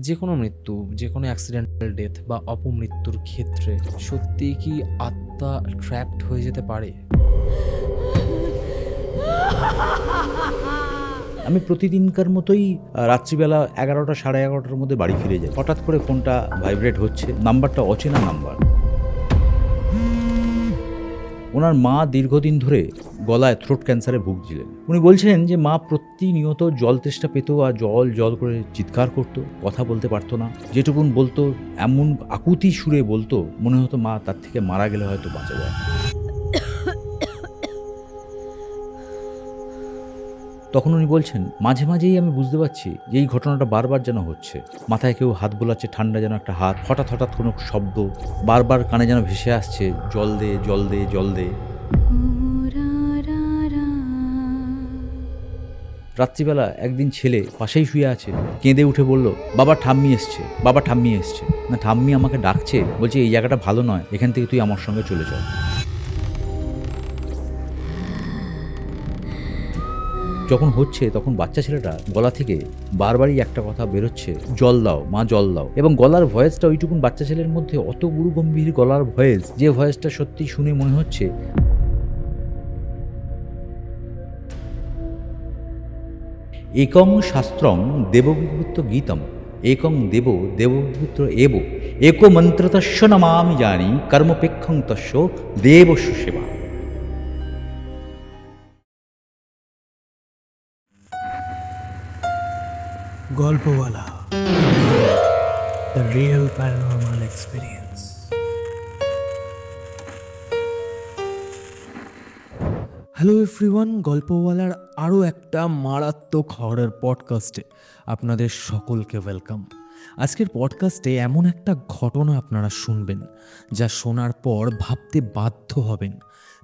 যে কোনো মৃত্যু, যে কোনো অ্যাক্সিডেন্টাল ডেথ বা অপমৃত্যুর ক্ষেত্রে সত্যিই কি আত্মা ট্র্যাপড হয়ে যেতে পারে? আমি প্রতিদিনকার মতোই রাত্রিবেলা ১১টা ১১:৩০টার মধ্যে বাড়ি ফিরে যাই। হঠাৎ করে ফোনটা ভাইব্রেট হচ্ছে, নাম্বারটা অচেনা নাম্বার। ওনার মা দীর্ঘদিন ধরে গলায় থ্রোট ক্যান্সারে ভুগছিলেন। উনি বলছেন যে মা প্রতিনিয়ত জল তেষ্টা পেত আর জল জল করে চিৎকার করতো, কথা বলতে পারতো না। যেটুকুন বলতো এমন আকুতি সুরে বলতো, মনে হতো মা তার থেকে মারা গেলে হয়তো বাঁচা যায়। তখন উনি বলছেন, মাঝে মাঝেই আমি বুঝতে পারছি যে এই ঘটনাটা বারবার যেন হচ্ছে। মাথায় কেউ হাত বোলাচ্ছে, ঠান্ডা যেন একটা হাত, হঠাৎ হঠাৎ কোনো শব্দ বারবার কানে যেন ভেসে আসছে, জল দে জল দে জল দে। রাত্রিবেলা একদিন ছেলে পাশেই শুয়ে আছে, কেঁদে উঠে বলল, বাবা ঠাম্মি এসছে, বাবা ঠাম্মি এসছে। না, ঠাম্মি আমাকে ডাকছে, বলছে এই জায়গাটা ভালো নয়, এখান থেকে তুই আমার সঙ্গে চলে চল। যখন হচ্ছে তখন বাচ্চা ছেলেটা গলা থেকে বারবারই একটা কথা বেরোচ্ছে, জল দাও মা, জল দাও। এবং গলার ভয়েসটা ওইটুকুন বাচ্চা ছেলের মধ্যে অত গুরু গম্ভীর গলার ভয়েস, যে ভয়েসটা সত্যি শুনে মনে হচ্ছে একং শাস্ত্রং দেবগুপ্ত গীতম, একং দেব দেবগুপ্ত এব, এক মন্ত্রতস্য নমামি জানি, কর্মপেক্ষং তস্য দেবস্য সেবা। Golpowala, the real paranormal experience. Hello everyone, গল্পওয়ালার আরও একটা মারাত্মক হরর পডকাস্টে আপনাদের সকলকে ওয়েলকাম। আজকের পডকাস্টে এমন একটা ঘটনা আপনারা শুনবেন যা শোনার পর ভাবতে বাধ্য হবেন,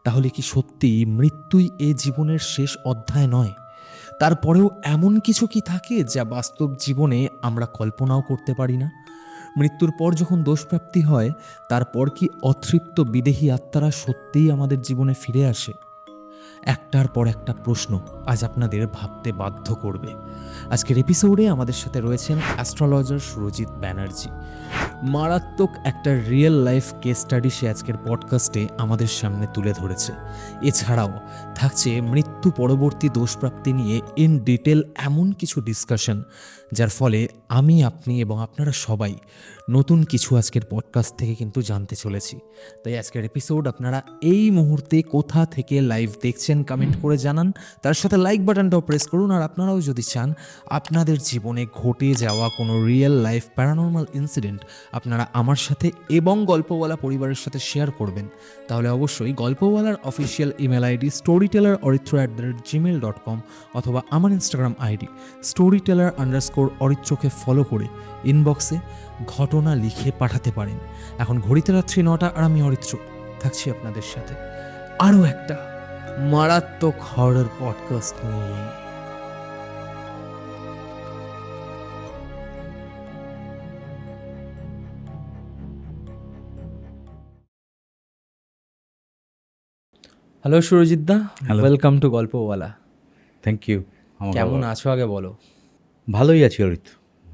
তাহলে কি সত্যি মৃত্যুই এ জীবনের শেষ অধ্যায় নয়? তারপরেও এমন কিছু কি থাকে যা বাস্তব জীবনে আমরা কল্পনাও করতে পারি না? মৃত্যুর পর যখন দোষপ্রাপ্তি হয়, তারপর কি অতৃপ্ত বিদেহী আত্মারা সত্যিই আমাদের জীবনে ফিরে আসে? একটার পর একটা প্রশ্ন আজ আপনাদের ভাবতে বাধ্য করবে। আজকের এপিসোডে আমাদের সাথে রয়েছেন অ্যাস্ট্রোলজার সুরজিৎ ব্যানার্জি। মারাত্মক একটা রিয়েল লাইফ কেস স্টাডি সে আজকের পডকাস্টে আমাদের সামনে তুলে ধরেছে। এছাড়াও থাকছে মৃত্যু পরবর্তী দোষপ্রাপ্তি নিয়ে ইন ডিটেল এমন কিছু ডিসকাশন, যার ফলে আমি, আপনি এবং আপনারা সবাই নতুন কিছু আজকের পডকাস্ট থেকে কিন্তু জানতে চলেছি। তাই আজকের এপিসোড আপনারা এই মুহূর্তে কোথা থেকে লাইভ দেখছেন কমেন্ট করে জানান, তার সাথে লাইক বাটনটাও প্রেস করুন। আর আপনারাও যদি চান আপনাদের জীবনে ঘটে যাওয়া কোনো রিয়েল লাইফ প্যারানর্মাল ইনসিডেন্ট আপনারা আমার সাথে এবং গল্পওয়ালা পরিবারের সাথে শেয়ার করবেন, তাহলে অবশ্যই গল্পওয়ালার অফিসিয়াল ইমেল আইডি storyteller@gmail.com অথবা আমার ইনস্টাগ্রাম আইডি storyteller_অরিত্রকে ফলো করে ইনবক্সে ঘটনা লিখে পাঠাতে পারেন। এখন ঘড়িতে রাত্রি 9টা আর আমি অরিত্র থাকছি আপনাদের সাথে আরও একটা মারাত্মক হরর পডকাস্ট নিয়ে। হ্যালো সুরজিৎ দা, Hello. Welcome to Golpowala. Thank you. কেমন আছো আগে বলো? ভালোই আছি অরিত্র,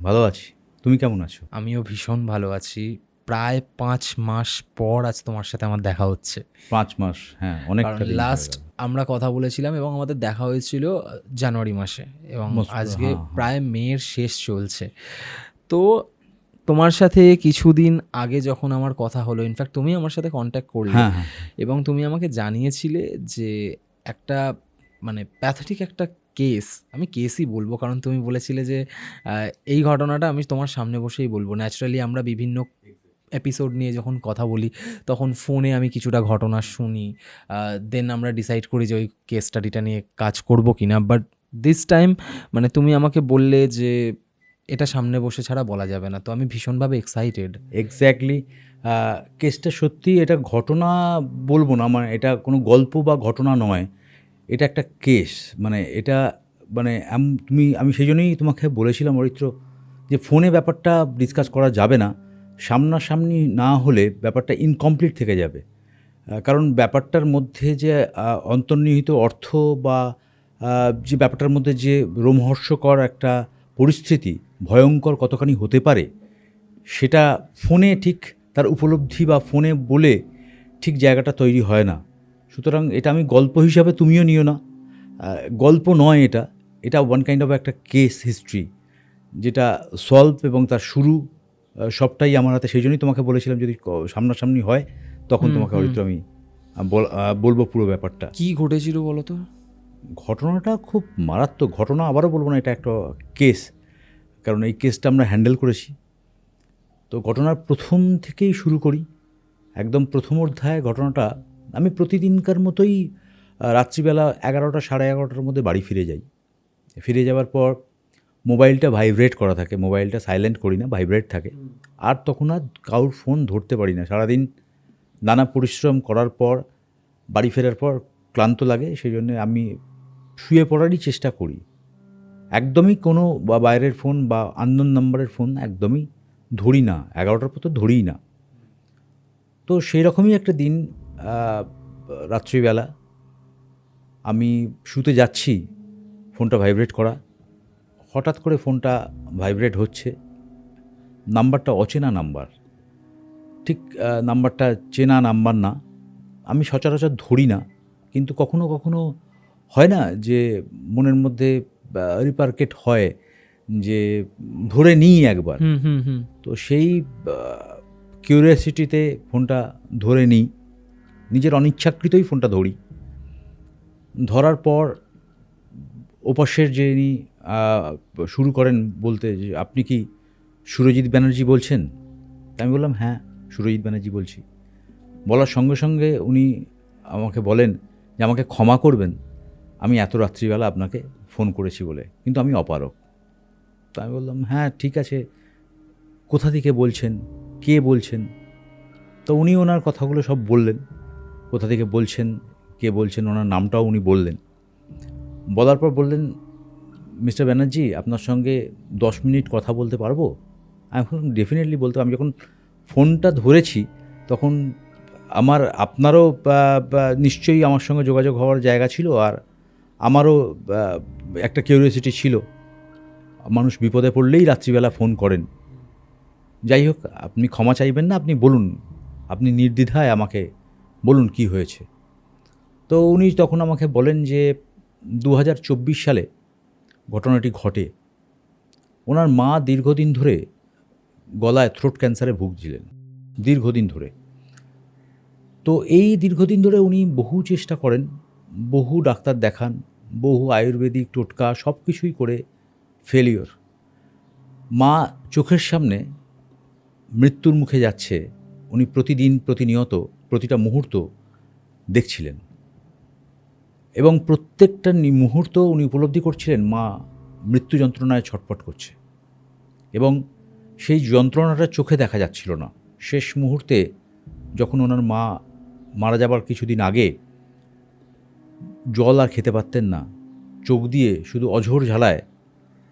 ভালো আছি। তুমি কেমন আছো? আমিও ভীষণ ভালো আছি। প্রায় 5 মাস পর আজ তোমার সাথে আমার দেখা হচ্ছে। 5 মাস, হ্যাঁ, অনেকটা দিন লাস্ট হয়ে গেল। আমরা কথা বলেছিলাম এবং আমাদের দেখা হয়েছিল জানুয়ারি মাসে, এবং আজকে প্রায় মের শেষ চলছে। তো তোমার সাথে কিছুদিন আগে যখন আমার কথা হলো, ইনফ্যাক্ট তুমি আমার সাথে কন্ট্যাক্ট করলে হ্যাঁ হ্যাঁ, এবং তুমি আমাকে জানিয়েছিলে যে একটা মানে প্যাথেটিক একটা কেস, আমি কেসই বলবো কারণ তুমি বলেছিলে যে এই ঘটনাটা আমি তোমার সামনে বসেই বলবো। ন্যাচারালি আমরা বিভিন্ন এপিসোড নিয়ে যখন কথা বলি তখন ফোনে আমি কিছুটা ঘটনা শুনি, দেন আমরা ডিসাইড করি যে ওই কেস স্টাডিটা নিয়ে কাজ করবো কি না। বাট দিস টাইম মানে তুমি আমাকে বললে যে এটা সামনে বসে ছাড়া বলা যাবে না, তো আমি ভীষণভাবে এক্সাইটেড। এক্স্যাক্টলি। কেসটা সত্যি, এটা ঘটনা বলবো না, মানে এটা কোনো গল্প বা ঘটনা নয়, এটা একটা কেস। মানে এটা মানে আমি সেই জন্যই তোমাকে বলেছিলাম অরিত্র যে ফোনে ব্যাপারটা ডিসকাস করা যাবে না, সামনাসামনি না হলে ব্যাপারটা ইনকমপ্লিট থেকে যাবে। কারণ ব্যাপারটার মধ্যে যে অন্তর্নিহিত অর্থ বা যে ব্যাপারটার মধ্যে যে রোমহর্ষকর একটা পরিস্থিতি ভয়ঙ্কর কতখানি হতে পারে সেটা ফোনে ঠিক তার উপলব্ধি বা ফোনে বলে ঠিক জায়গাটা তৈরি হয় না। সুতরাং এটা আমি গল্প হিসাবে তুমিও নিও না, গল্প নয় এটা, এটা ওয়ান কাইন্ড অফ একটা কেস হিস্ট্রি যেটা সলভ এবং তার শুরু সবটাই আমার হাতে। সেই জন্যই তোমাকে বলেছিলাম যদি সামনাসামনি হয় তখন তোমাকে হয়তো আমি বলবো পুরো ব্যাপারটা। কি ঘটেছিল বলো তো? ঘটনাটা খুব মারাত্মক ঘটনা, আবারও বলবো না, এটা একটা কেস, কারণ এই কেসটা আমরা হ্যান্ডেল করেছি। তো ঘটনার প্রথম থেকেই শুরু করি, একদম প্রথম অধ্যায়। ঘটনাটা আমি প্রতিদিনকার মতোই রাত্রিবেলা 11টা সাড়ে 11টার মধ্যে বাড়ি ফিরে যাই। ফিরে যাওয়ার পর মোবাইলটা ভাইব্রেট করা থাকে, মোবাইলটা সাইলেন্ট করি না, ভাইব্রেট থাকে। আর তখন আর কারোর ফোন ধরতে পারি না। সারাদিন নানা পরিশ্রম করার পর বাড়ি ফেরার পর ক্লান্ত লাগে, সেই জন্য আমি শুয়ে পড়ারই চেষ্টা করি। একদমই কোনো বাইরের ফোন বা আননোন নাম্বারের ফোন একদমই ধরি না, 11টার পর তো ধরিই না। তো সেই রকমই একটা দিন, রাত্রিবেলা আমি শুতে যাচ্ছি, ফোনটা ভাইব্রেট করা, হঠাৎ করে ফোনটা ভাইব্রেট হচ্ছে। নাম্বারটা অচেনা নাম্বার, ঠিক নাম্বারটা চেনা নাম্বার না। আমি সচরাচর ধরি না, কিন্তু কখনো কখনো হয় না যে মনের মধ্যে রিপারকেট হয় যে ধরে নিই একবার। তো সেই কিউরিয়াসিটিতে ফোনটা ধরে নিই, নিজের অনিচ্ছাকৃতই ফোনটা ধরি। ধরার পর ওপাশের যিনি শুরু করেন বলতে যে আপনি কি সুরজিৎ ব্যানার্জি বলছেন? আমি বললাম হ্যাঁ, সুরজিৎ ব্যানার্জি বলছি। বলার সঙ্গে সঙ্গে উনি আমাকে বলেন যে আমাকে ক্ষমা করবেন, আমি এত রাত্রিবেলা আপনাকে ফোন করেছি বলে, কিন্তু আমি অপারক। তো আমি বললাম হ্যাঁ ঠিক আছে, কোথা থেকে বলছেন, কে বলছেন? তো উনি ওনার কথাগুলো সব বললেন, কোথা থেকে বলছেন, কে বলছেন, ওনার নামটাও উনি বললেন। বলার পর বললেন, মিস্টার ব্যানার্জি আপনার সঙ্গে 10 মিনিট কথা বলতে পারবো? আমি বললাম ডেফিনেটলি বলতে। আমি যখন ফোনটা ধরেছি তখন আপনারও নিশ্চয়ই আমার সঙ্গে যোগাযোগ হওয়ার জায়গা ছিল, আর আমারও একটা কিউরিওসিটি ছিল। মানুষ বিপদে পড়লেই রাত্রিবেলা ফোন করেন। যাই হোক, আপনি ক্ষমা চাইবেন না, আপনি বলুন, আপনি নির্দ্বিধায় আমাকে বলুন কি হয়েছে। তো উনি তখন আমাকে বলেন যে 2024 সালে ঘটনাটি ঘটে। ওনার মা দীর্ঘদিন ধরে গলায় থ্রোট ক্যান্সারে ভুগছিলেন, দীর্ঘদিন ধরে। তো এই দীর্ঘদিন ধরে উনি বহু চেষ্টা করেন, বহু ডাক্তার দেখান, বহু আয়ুর্বেদিক টোটকা সব কিছুই করে ফেলিওর। মা চোখের সামনে মৃত্যুর মুখে যাচ্ছে, উনি প্রতিদিন প্রতিনিয়ত প্রতিটা মুহূর্ত দেখছিলেন, এবং প্রত্যেকটা মুহূর্ত উনি উপলব্ধি করছিলেন মা মৃত্যু যন্ত্রণায় ছটফট করছে, এবং সেই যন্ত্রণাটা চোখে দেখা যাচ্ছিল না। শেষ মুহূর্তে যখন ওনার মা মারা যাবার কিছুদিন আগে জল আর খেতে পারতেন না, চোখ দিয়ে শুধু অঝোর ঝালায়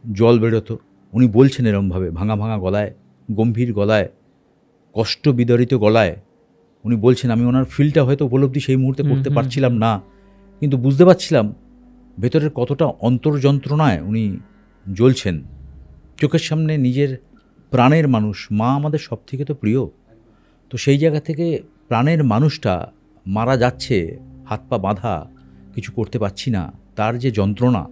জল বেরোতো। উনি বলছেন এরমভাবে ভাঙা ভাঙা গলায়, গম্ভীর গলায়, কষ্ট বিদারিত গলায় উনি বলছেন। আমি ওনার ফিলটা হয়তো উপলব্ধি সেই মুহূর্তে করতে পারছিলাম না, কিন্তু বুঝতে পারছিলাম ভেতরের কতটা অন্তর্যন্ত্রণায় উনি জ্বলছেন। চোখের সামনে নিজের প্রাণের মানুষ, মা আমাদের সব থেকে তো প্রিয়, তো সেই জায়গা থেকে প্রাণের মানুষটা মারা যাচ্ছে, হাত পা বাঁধা, কিছু করতে পারছি না, তার যে যন্ত্রণা,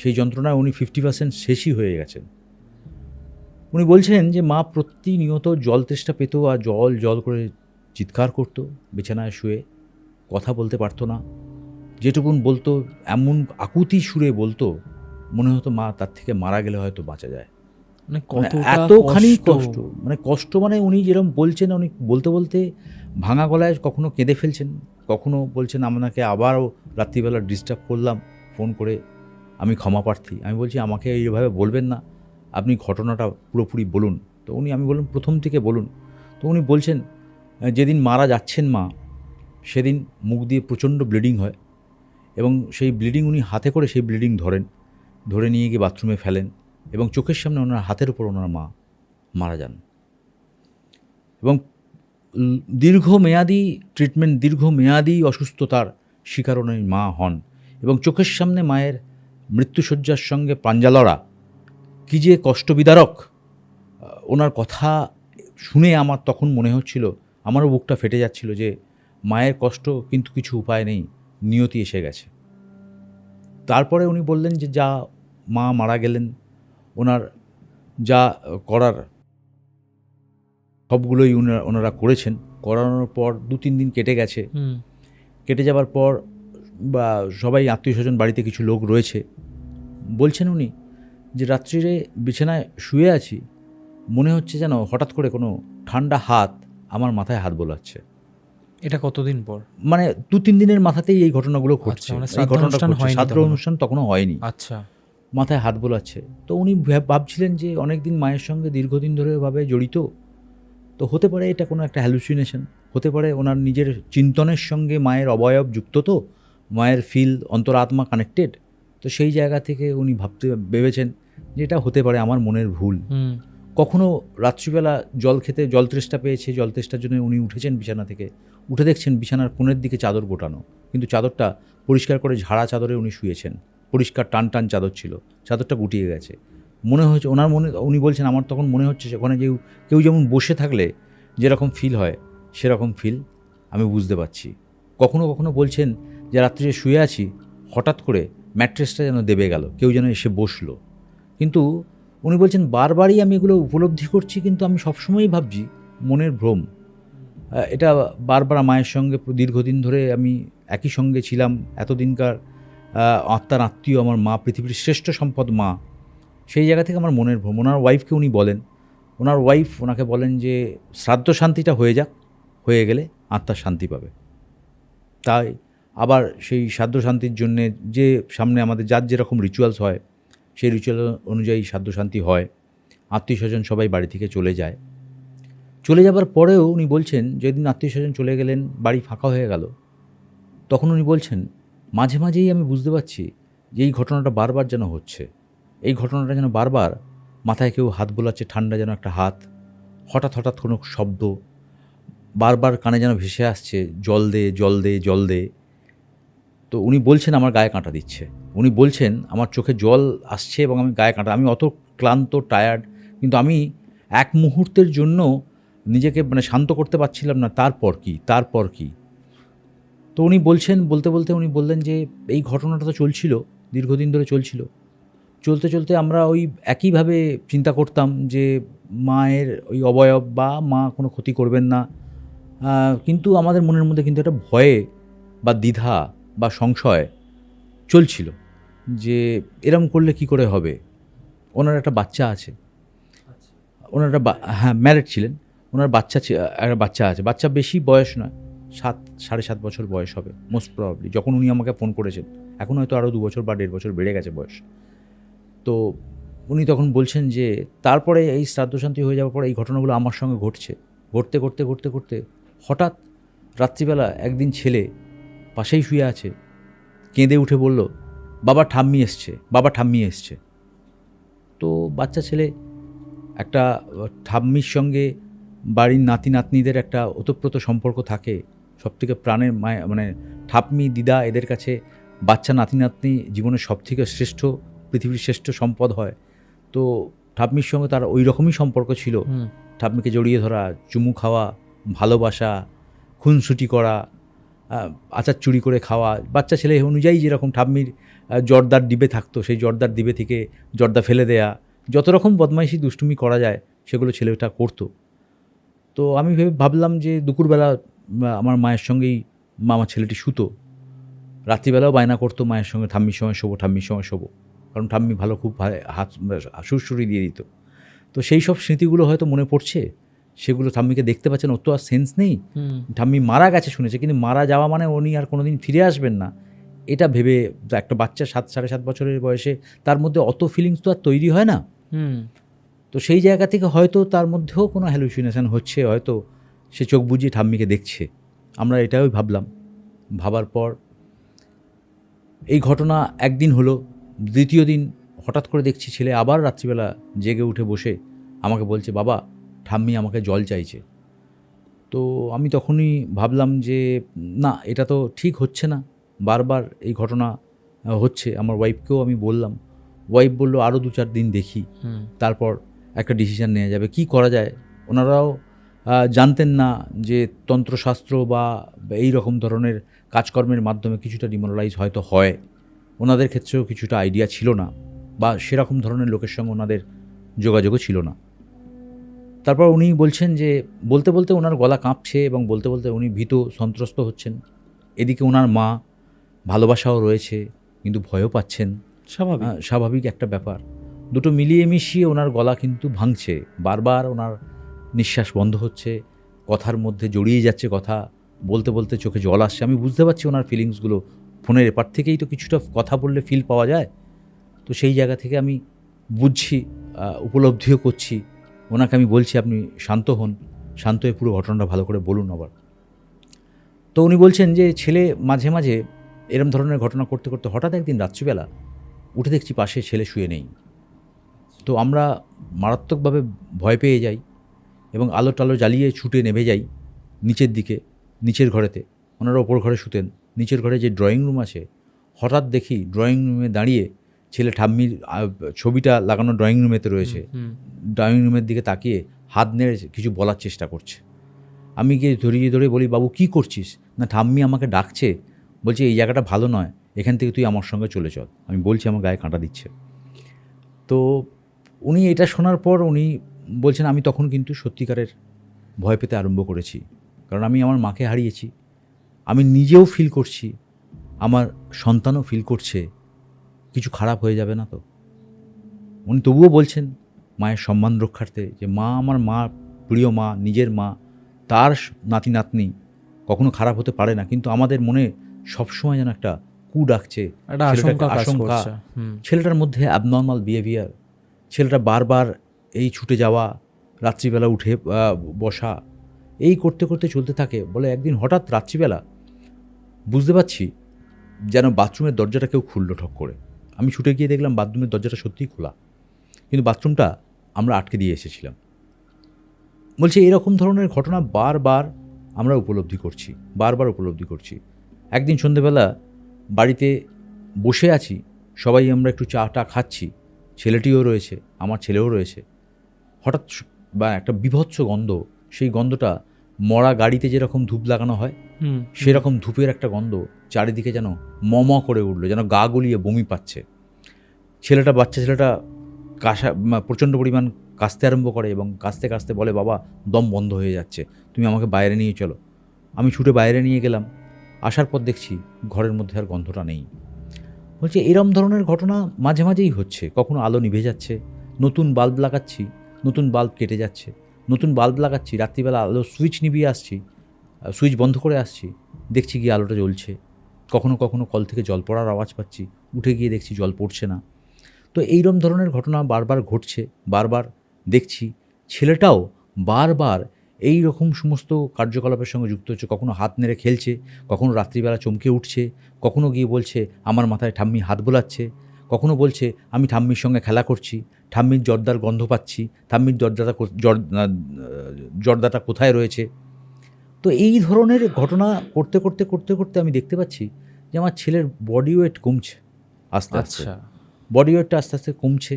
সেই যন্ত্রণায় উনি 50% শেষই হয়ে গেছেন। উনি বলছেন যে মা প্রতিনিয়ত জল তেষ্টা পেত, আর জল জল করে চিৎকার করতো বিছানায় শুয়ে, কথা বলতে পারতো না। যেটুকুন বলতো এমন আকুতি সুরে বলতো, মনে হতো মা তার থেকে মারা গেলে হয়তো বাঁচা যায়। মানে এতখানি কষ্ট, মানে কষ্ট, মানে উনি যেরকম বলছেন, উনি বলতে বলতে ভাঙা গলায় কখনো কেঁদে ফেলছেন, কখনো বলছেন আপনাকে আবারও রাত্রিবেলা ডিস্টার্ব করলাম ফোন করে, আমি ক্ষমা প্রার্থী। আমি বলছি আমাকে এইভাবে বলবেন না, আপনি ঘটনাটা পুরোপুরি বলুন। তো আমি বললাম প্রথম থেকে বলুন। তো উনি বলছেন যেদিন মারা যাচ্ছেন মা, সেদিন মুখ দিয়ে প্রচণ্ড ব্লিডিং হয়, এবং সেই ব্লিডিং উনি হাতে করে সেই ব্লিডিং ধরে নিয়ে গিয়ে বাথরুমে ফেলেন, এবং চোখের সামনে ওনার হাতের উপর ওনার মা মারা যান। এবং দীর্ঘমেয়াদী ট্রিটমেন্ট, দীর্ঘমেয়াদী অসুস্থতার শিকার ওনার মা হন, এবং চোখের সামনে মায়ের মৃত্যুশয্যার সঙ্গে পাঞ্জা লড়া, কী যে কষ্টবিদারক। ওনার কথা শুনে আমার তখন মনে হচ্ছিল, আমারও বুকটা ফেটে যাচ্ছিল যে মায়ের কষ্ট কিন্তু কিছু উপায় নেই, নিয়তি এসে গেছে। তারপরে উনি বললেন যে যা মা মারা গেলেন, ওনার যা করার সবগুলোই ওনারা করেছেন। করানোর পর 2-3 দিন কেটে গেছে। কেটে যাবার পর বা সবাই আত্মীয়স্বজন বাড়িতে কিছু লোক রয়েছে, বলছেন উনি যে রাত্রিরে বিছানায় শুয়ে আছি, মনে হচ্ছে যেন হঠাৎ করে কোনো ঠান্ডা হাত আমার মাথায় হাত বোলাচ্ছে। এটা কতদিন পর? মানে 2-3 দিনের মাথাতেই এই ঘটনাগুলো ঘটছে। মানে এই শ্রাদ্ধ ঘটনাটা অনুষ্ঠান ঘটছে, হয়নি শ্রাদ্ধ তখনো? অনুষ্ঠান তখনও হয়নি। আচ্ছা। মাথায় হাত বোলাচ্ছে। তো উনি ভাবছিলেন যে অনেকদিন মায়ের সঙ্গে দীর্ঘদিন ধরে ভাবে জড়িত, তো হতে পারে এটা কোনো একটা হ্যালুসিনেশন, হতে পারে ওনার নিজের চিন্তনের সঙ্গে মায়ের অবয়ব যুক্ত, তো মায়ের ফিল অন্তরাত্মা কানেক্টেড। তো সেই জায়গা থেকে উনি ভেবেছেন যে এটা হতে পারে আমার মনের ভুল। কখনো রাত্রিবেলা জল খেতে জল তেষ্টা পেয়েছে, জল তেষ্টার জন্য উনি উঠেছেন বিছানা থেকে, উঠে দেখছেন বিছানার কোণের দিকে চাদর গোটানো, কিন্তু চাদরটা পরিষ্কার করে ঝাড়া চাদরে উনি শুয়েছেন। পরিষ্কার টান টান চাদর ছিল, চাদরটা গুটিয়ে গেছে। মনে হয়েছে ওনার মনে, উনি বলছেন আমার তখন মনে হচ্ছে সেখানে কেউ যেমন বসে থাকলে যেরকম ফিল হয় সেরকম ফিল আমি বুঝতে পারছি। কখনো কখনো বলছেন যে রাত্রিরে শুয়ে আছি, হঠাৎ করে ম্যাট্রেসটা যেন দেবে গেল, কেউ যেন এসে বসলো। কিন্তু উনি বলছেন বারবারই আমি এগুলো উপলব্ধি করছি, কিন্তু আমি সবসময়ই ভাবছি মনের ভ্রম। এটা বারবার মায়ের সঙ্গে দীর্ঘদিন ধরে আমি একই সঙ্গে ছিলাম, এতদিনকার আত্মার আত্মীয় আমার মা, পৃথিবীর শ্রেষ্ঠ সম্পদ মা, সেই জায়গা থেকে আমার মনের ভ্রম। ওনার ওয়াইফকে উনি বলেন, ওনার ওয়াইফ ওনাকে বলেন যে শ্রাদ্ধ শান্তিটা হয়ে যাক, হয়ে গেলে আত্মার শান্তি পাবে। তাই আবার সেই শ্রাদ্ধ শান্তির জন্যে যে সামনে আমাদের যার যেরকম রিচুয়ালস হয়, সেই রিচুয়াল অনুযায়ী শ্রাদ্ধ শান্তি হয়, আত্মীয় স্বজন সবাই বাড়ি থেকে চলে যায়। চলে যাবার পরেও উনি বলছেন যেদিন আত্মীয় স্বজন চলে গেলেন, বাড়ি ফাঁকা হয়ে গেল, তখন উনি বলছেন মাঝে মাঝেই আমি বুঝতে পারছি যে এই ঘটনাটা বারবার যেন হচ্ছে, এই ঘটনাটা যেন বারবার মাথায় কেউ হাত বোলাচ্ছে, ঠান্ডা যেন একটা হাত, হঠাৎ হঠাৎ কোনো শব্দ বারবার কানে যেন ভেসে আসছে, জল দে জল দে জল দে। তো উনি বলছেন আমার গায়ে কাঁটা দিচ্ছে, উনি বলছেন আমার চোখে জল আসছে এবং আমি গায়ে কাঁটা, আমি অত ক্লান্ত টায়ার্ড, কিন্তু আমি এক মুহূর্তের জন্য নিজেকে শান্ত করতে পারছিলাম না। তারপর কি। তো উনি বলছেন, বলতে বলতে উনি বললেন যে এই ঘটনাটা তো চলছিল, দীর্ঘদিন ধরে চলছিল, চলতে চলতে আমরা ওই একইভাবে চিন্তা করতাম যে মায়ের ওই অবয়ব বা মা কোনো ক্ষতি করবেন না, কিন্তু আমাদের মনের মধ্যে কিন্তু একটা ভয়ে বা দ্বিধা বা সংশয় চলছিল যে এরম করলে কি করে হবে। ওনার একটা বাচ্চা আছে, ওনার একটা হ্যাঁ ম্যারিড ছিলেন, ওনার একটা বাচ্চা আছে, বাচ্চা বেশি বয়স নয়, 7-7.5 বছর বয়স হবে মোস্ট প্রবাবলি যখন উনি আমাকে ফোন করেছেন। এখন হয়তো আরও 2 বছর বা 1.5 বছর বেড়ে গেছে বয়স। তো উনি তখন বলছেন যে তারপরে এই শ্রাদ্ধশান্তি হয়ে যাওয়ার পরে এই ঘটনাগুলো আমার সঙ্গে ঘটতে করতে হঠাৎ রাত্রিবেলা একদিন ছেলে পাশেই শুয়ে আছে, কেঁদে উঠে বলল বাবা ঠাম্মি এসছে। তো বাচ্চা ছেলে, একটা ঠাম্মির সঙ্গে বাড়ির নাতি নাতনিদের একটা ওতপ্রোত সম্পর্ক থাকে, সবথেকে প্রাণের মানে ঠাম্মি দিদা, এদের কাছে বাচ্চা নাতি নাতনি জীবনের সবথেকে শ্রেষ্ঠ, পৃথিবীর শ্রেষ্ঠ সম্পদ হয়। তো ঠাম্মির সঙ্গে তার ওই রকমই সম্পর্ক ছিল। ঠাম্মিকে জড়িয়ে ধরা, চুমু খাওয়া, ভালোবাসা, খুনসুটি করা, আচার চুরি করে খাওয়া, বাচ্চা ছেলে অনুযায়ী যেরকম ঠাম্মির জর্দার ডিবে থাকতো, সেই জর্দার ডিবে থেকে জর্দা ফেলে দেয়া, যত রকম বদমাইশি দুষ্টুমি করা যায় সেগুলো ছেলেটা করতো। তো আমি ভাবলাম যে দুপুরবেলা আমার মায়ের সঙ্গেই আমার ছেলেটি শুতো, রাত্রিবেলাও বায়না করতো মায়ের সঙ্গে ঠাম্মির সময় শোবো, কারণ ঠাম্মি ভালো খুব হাত সুরসুরি দিয়ে দিত। তো সেই সব স্মৃতিগুলো হয়তো মনে পড়ছে, সেগুলো ঠাম্মিকে দেখতে পাচ্ছেন, ওর তো আর সেন্স নেই, ঠাম্মি মারা গেছে শুনেছে, কিন্তু মারা যাওয়া মানে উনি আর কোনোদিন ফিরে আসবেন না, এটা ভেবে একটা বাচ্চা 7-7.5 বছরের বয়সে তার মধ্যে অত ফিলিংস তো আর তৈরি হয় না। তো সেই জায়গা থেকে হয়তো তার মধ্যেও কোনো হ্যালুসিনেশন হচ্ছে, হয়তো সে চোখ বুজিয়ে ঠাম্মিকে দেখছে। আমরা এটাই ভাবলাম। ভাবার পর এই ঘটনা একদিন হলো, দ্বিতীয় দিন হঠাৎ করে দেখছি ছেলে আবার রাত্রিবেলা জেগে উঠে বসে আমাকে বলছে বাবা ঠাম্মি আমাকে জল চাইছে। তো আমি তখনই ভাবলাম যে না, এটা তো ঠিক হচ্ছে না, বারবার এই ঘটনা হচ্ছে। আমার ওয়াইফকেও আমি বললাম, ওয়াইফ বলল আরও 2-4 দিন দেখি, তারপর একটা ডিসিশান নেওয়া যাবে, কি করা যায়। ওনারাও জানতেন না যে তন্ত্রশাস্ত্র বা এই রকম ধরনের কাজকর্মের মাধ্যমে কিছুটা ডিমোরালাইজ হয়তো হয়, ওনাদের ক্ষেত্রেও কিছুটা আইডিয়া ছিল না, বা সেরকম ধরনের লোকের সঙ্গে ওনাদের যোগাযোগও ছিল না। তারপর উনি বলছেন যে বলতে বলতে ওনার গলা কাঁপছে এবং বলতে বলতে উনি ভীত সন্ত্রস্ত হচ্ছেন। এদিকে ওনার মা, ভালোবাসাও রয়েছে কিন্তু ভয়ও পাচ্ছেন, স্বাভাবিক একটা ব্যাপার। দুটো মিলিয়ে মিশিয়ে ওনার গলা কিন্তু ভাঙছে, বারবার ওনার নিঃশ্বাস বন্ধ হচ্ছে, কথার মধ্যে জড়িয়ে যাচ্ছে কথা, বলতে বলতে চোখে জল আসছে। আমি বুঝতে পারছি ওনার ফিলিংসগুলো, ফোনের এপার থেকেই তো কিছুটা কথা বললে ফিল পাওয়া যায়। তো সেই জায়গা থেকে আমি বুঝছি, উপলব্ধিও করছি। ওনাকে আমি বলছি আপনি শান্ত হন, শান্ত হয়ে পুরো ঘটনাটা ভালো করে বলুন আবার। তো উনি বলছেন যে ছেলে মাঝে মাঝে এরম ধরনের ঘটনা করতে করতে হঠাৎ একদিন রাত্রিবেলা উঠে দেখছি পাশে ছেলে শুয়ে নেই। তো আমরা মারাত্মকভাবে ভয় পেয়ে যাই এবং আলো টালো জ্বালিয়ে ছুটে নেমে যাই নিচের দিকে, নিচের ঘরেতে। ওনারা ওপর ঘরে শুতেন, নিচের ঘরে যে ড্রয়িং রুম আছে, হঠাৎ দেখি ড্রয়িং রুমে দাঁড়িয়ে ছেলে ঠাম্মির ছবিটা লাগানো ড্রয়িং রুমেতে রয়েছে, ড্রয়িং রুমের দিকে তাকিয়ে হাত নেড়ে কিছু বলার চেষ্টা করছে। আমি গিয়ে ধরে বলি, বাবু কী করছিস? না, ঠাম্মি আমাকে ডাকছে, বলছে এই জায়গাটা ভালো নয়, এখান থেকে তুই আমার সঙ্গে চলে চল। আমি বলছি আমার গায়ে কাঁটা দিচ্ছে। তো উনি এটা শোনার পর উনি বলছেন আমি তখন কিন্তু সত্যিকারের ভয় পেতে আরম্ভ করেছি, কারণ আমি আমার মাকে হারিয়েছি, আমি নিজেও ফিল করছি, আমার সন্তানও ফিল করছে, কিছু খারাপ হয়ে যাবে না তো। উনি তবুও বলছেন মায়ের সম্মান রক্ষার্থে যে মা আমার মা, প্রিয় মা, নিজের মা, তার নাতি নাতনি কখনো খারাপ হতে পারে না, কিন্তু আমাদের মনে সবসময় যেন একটা কু ডাকছে, আশঙ্কা। ছেলেটার মধ্যে অ্যাবনর্মাল বিহেভিয়ার, ছেলেটা বারবার এই ছুটে যাওয়া, রাত্রিবেলা উঠে বসা, এই করতে করতে চলতে থাকে। বলে একদিন হঠাৎ রাত্রিবেলা বুঝতে পারছি যেন বাথরুমের দরজাটা কেউ খুললো ঠক করে। আমি ছুটে গিয়ে দেখলাম বাথরুমের দরজাটা সত্যিই খোলা, কিন্তু বাথরুমটা আমরা আটকে দিয়ে এসেছিলাম। বলছে এরকম ধরনের ঘটনা বারবার আমরা উপলব্ধি করছি। একদিন সন্ধেবেলা বাড়িতে বসে আছি, সবাই আমরা একটু চা খাচ্ছি, ছেলেটিও রয়েছে, আমার ছেলেও রয়েছে। হঠাৎ একটা বিভৎস গন্ধ, সেই গন্ধটা মরা গাড়িতে যেরকম ধূপ লাগানো হয় সেরকম ধূপের একটা গন্ধ চারিদিকে যেন মম করে উঠলো, যেন গা গলিয়ে বমি পাচ্ছে। বাচ্চা ছেলেটা প্রচণ্ড পরিমাণ কাশতে আরম্ভ করে এবং কাশতে কাশতে বলে, বাবা দম বন্ধ হয়ে যাচ্ছে, তুমি আমাকে বাইরে নিয়ে চলো। আমি ছুটে বাইরে নিয়ে গেলাম, আসার পর দেখছি ঘরের মধ্যে আর গন্ধটা নেই। বলছে এরম ধরনের ঘটনা মাঝে মাঝেই হচ্ছে, কখনো আলো নিভে যাচ্ছে, নতুন বাল্ব লাগাচ্ছি, নতুন বাল্ব কেটে যাচ্ছে, নতুন বাল্ব লাগাচ্ছি, রাত্রিবেলা আলো সুইচ নিভিয়ে আসছি, সুইচ বন্ধ করে আসছি, দেখছি গিয়ে আলোটা জ্বলছে। কখনো কখনো কল থেকে জল পড়ার আওয়াজ পাচ্ছি, উঠে গিয়ে দেখছি জল পড়ছে না। তো এইরকম ধরনের ঘটনা বারবার ঘটছে, বারবার দেখছি। ছেলেটাও বারবার এই রকম সমস্ত কার্যকলাপের সঙ্গে যুক্ত হচ্ছে, কখনো হাত নেড়ে খেলছে, কখনো রাত্রিবেলা চমকে উঠছে, কখনো গিয়ে বলছে আমার মাথায় ঠাম্মি হাত বোলাচ্ছে, কখনো বলছে আমি ঠাম্মির সঙ্গে খেলা করছি, ঠাম্মির জর্দার গন্ধ পাচ্ছি, ঠাম্মির জর্দাটা কোথায় রয়েছে। তো এই ধরনের ঘটনা করতে করতে করতে করতে আমি দেখতে পাচ্ছি যে আমার ছেলের বডি ওয়েট কমছে আস্তে আস্তে, বডি ওয়েটটা আস্তে আস্তে কমছে।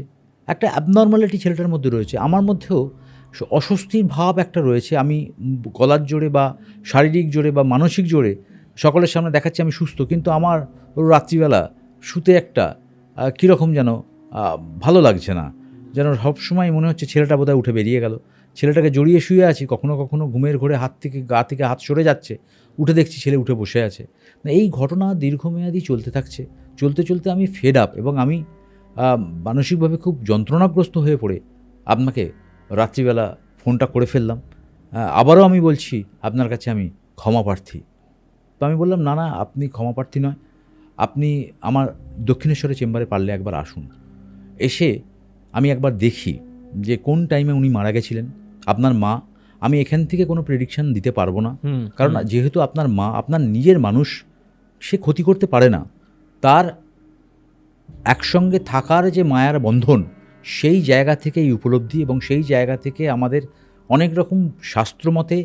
একটা অ্যাবনর্মালিটি ছেলেটার মধ্যে রয়েছে, আমার মধ্যেও অস্বস্তির ভাব একটা রয়েছে। আমি গলার জোরে বা শারীরিক জোরে বা মানসিক জোরে সকলের সামনে দেখাচ্ছি আমি সুস্থ, কিন্তু আমার রাত্রিবেলা শুতে একটা কীরকম যেন ভালো লাগছে না, যেন সবসময় মনে হচ্ছে ছেলেটা বোধহয় উঠে বেরিয়ে গেল। ছেলেটাকে জড়িয়ে শুয়ে আছি, কখনো কখনো ঘুমের ঘোরে গা থেকে হাত সরে যাচ্ছে, উঠে দেখছি ছেলে উঠে বসে আছে। এই ঘটনা দীর্ঘমেয়াদী চলতে থাকছে, চলতে চলতে আমি ফেড আপ এবং আমি মানসিকভাবে খুব যন্ত্রণাগ্রস্ত হয়ে পড়ে আপনাকে রাত্রিবেলা ফোনটা করে ফেললাম। আবারও আমি বলছি আপনার কাছে আমি ক্ষমা প্রার্থী। তো আমি বললাম না না, আপনি ক্ষমা প্রার্থী নয়, আপনি আমার দক্ষিণেশ্বরের চেম্বারে পারলে একবার আসুন, এসে আমি একবার দেখি যে কোন টাইমে উনি মারা গেছিলেন। আপনার মা, আমি এখান থেকে কোনো প্রেডিকশান দিতে পারবো না, কারণ যেহেতু আপনার মা আপনার নিজের মানুষ, সে ক্ষতি করতে পারে না। তার একসঙ্গে থাকার যে মায়ার বন্ধন, সেই জায়গা থেকে এই উপলব্ধি এবং সেই জায়গা থেকে আমাদের অনেক রকম শাস্ত্রমতে,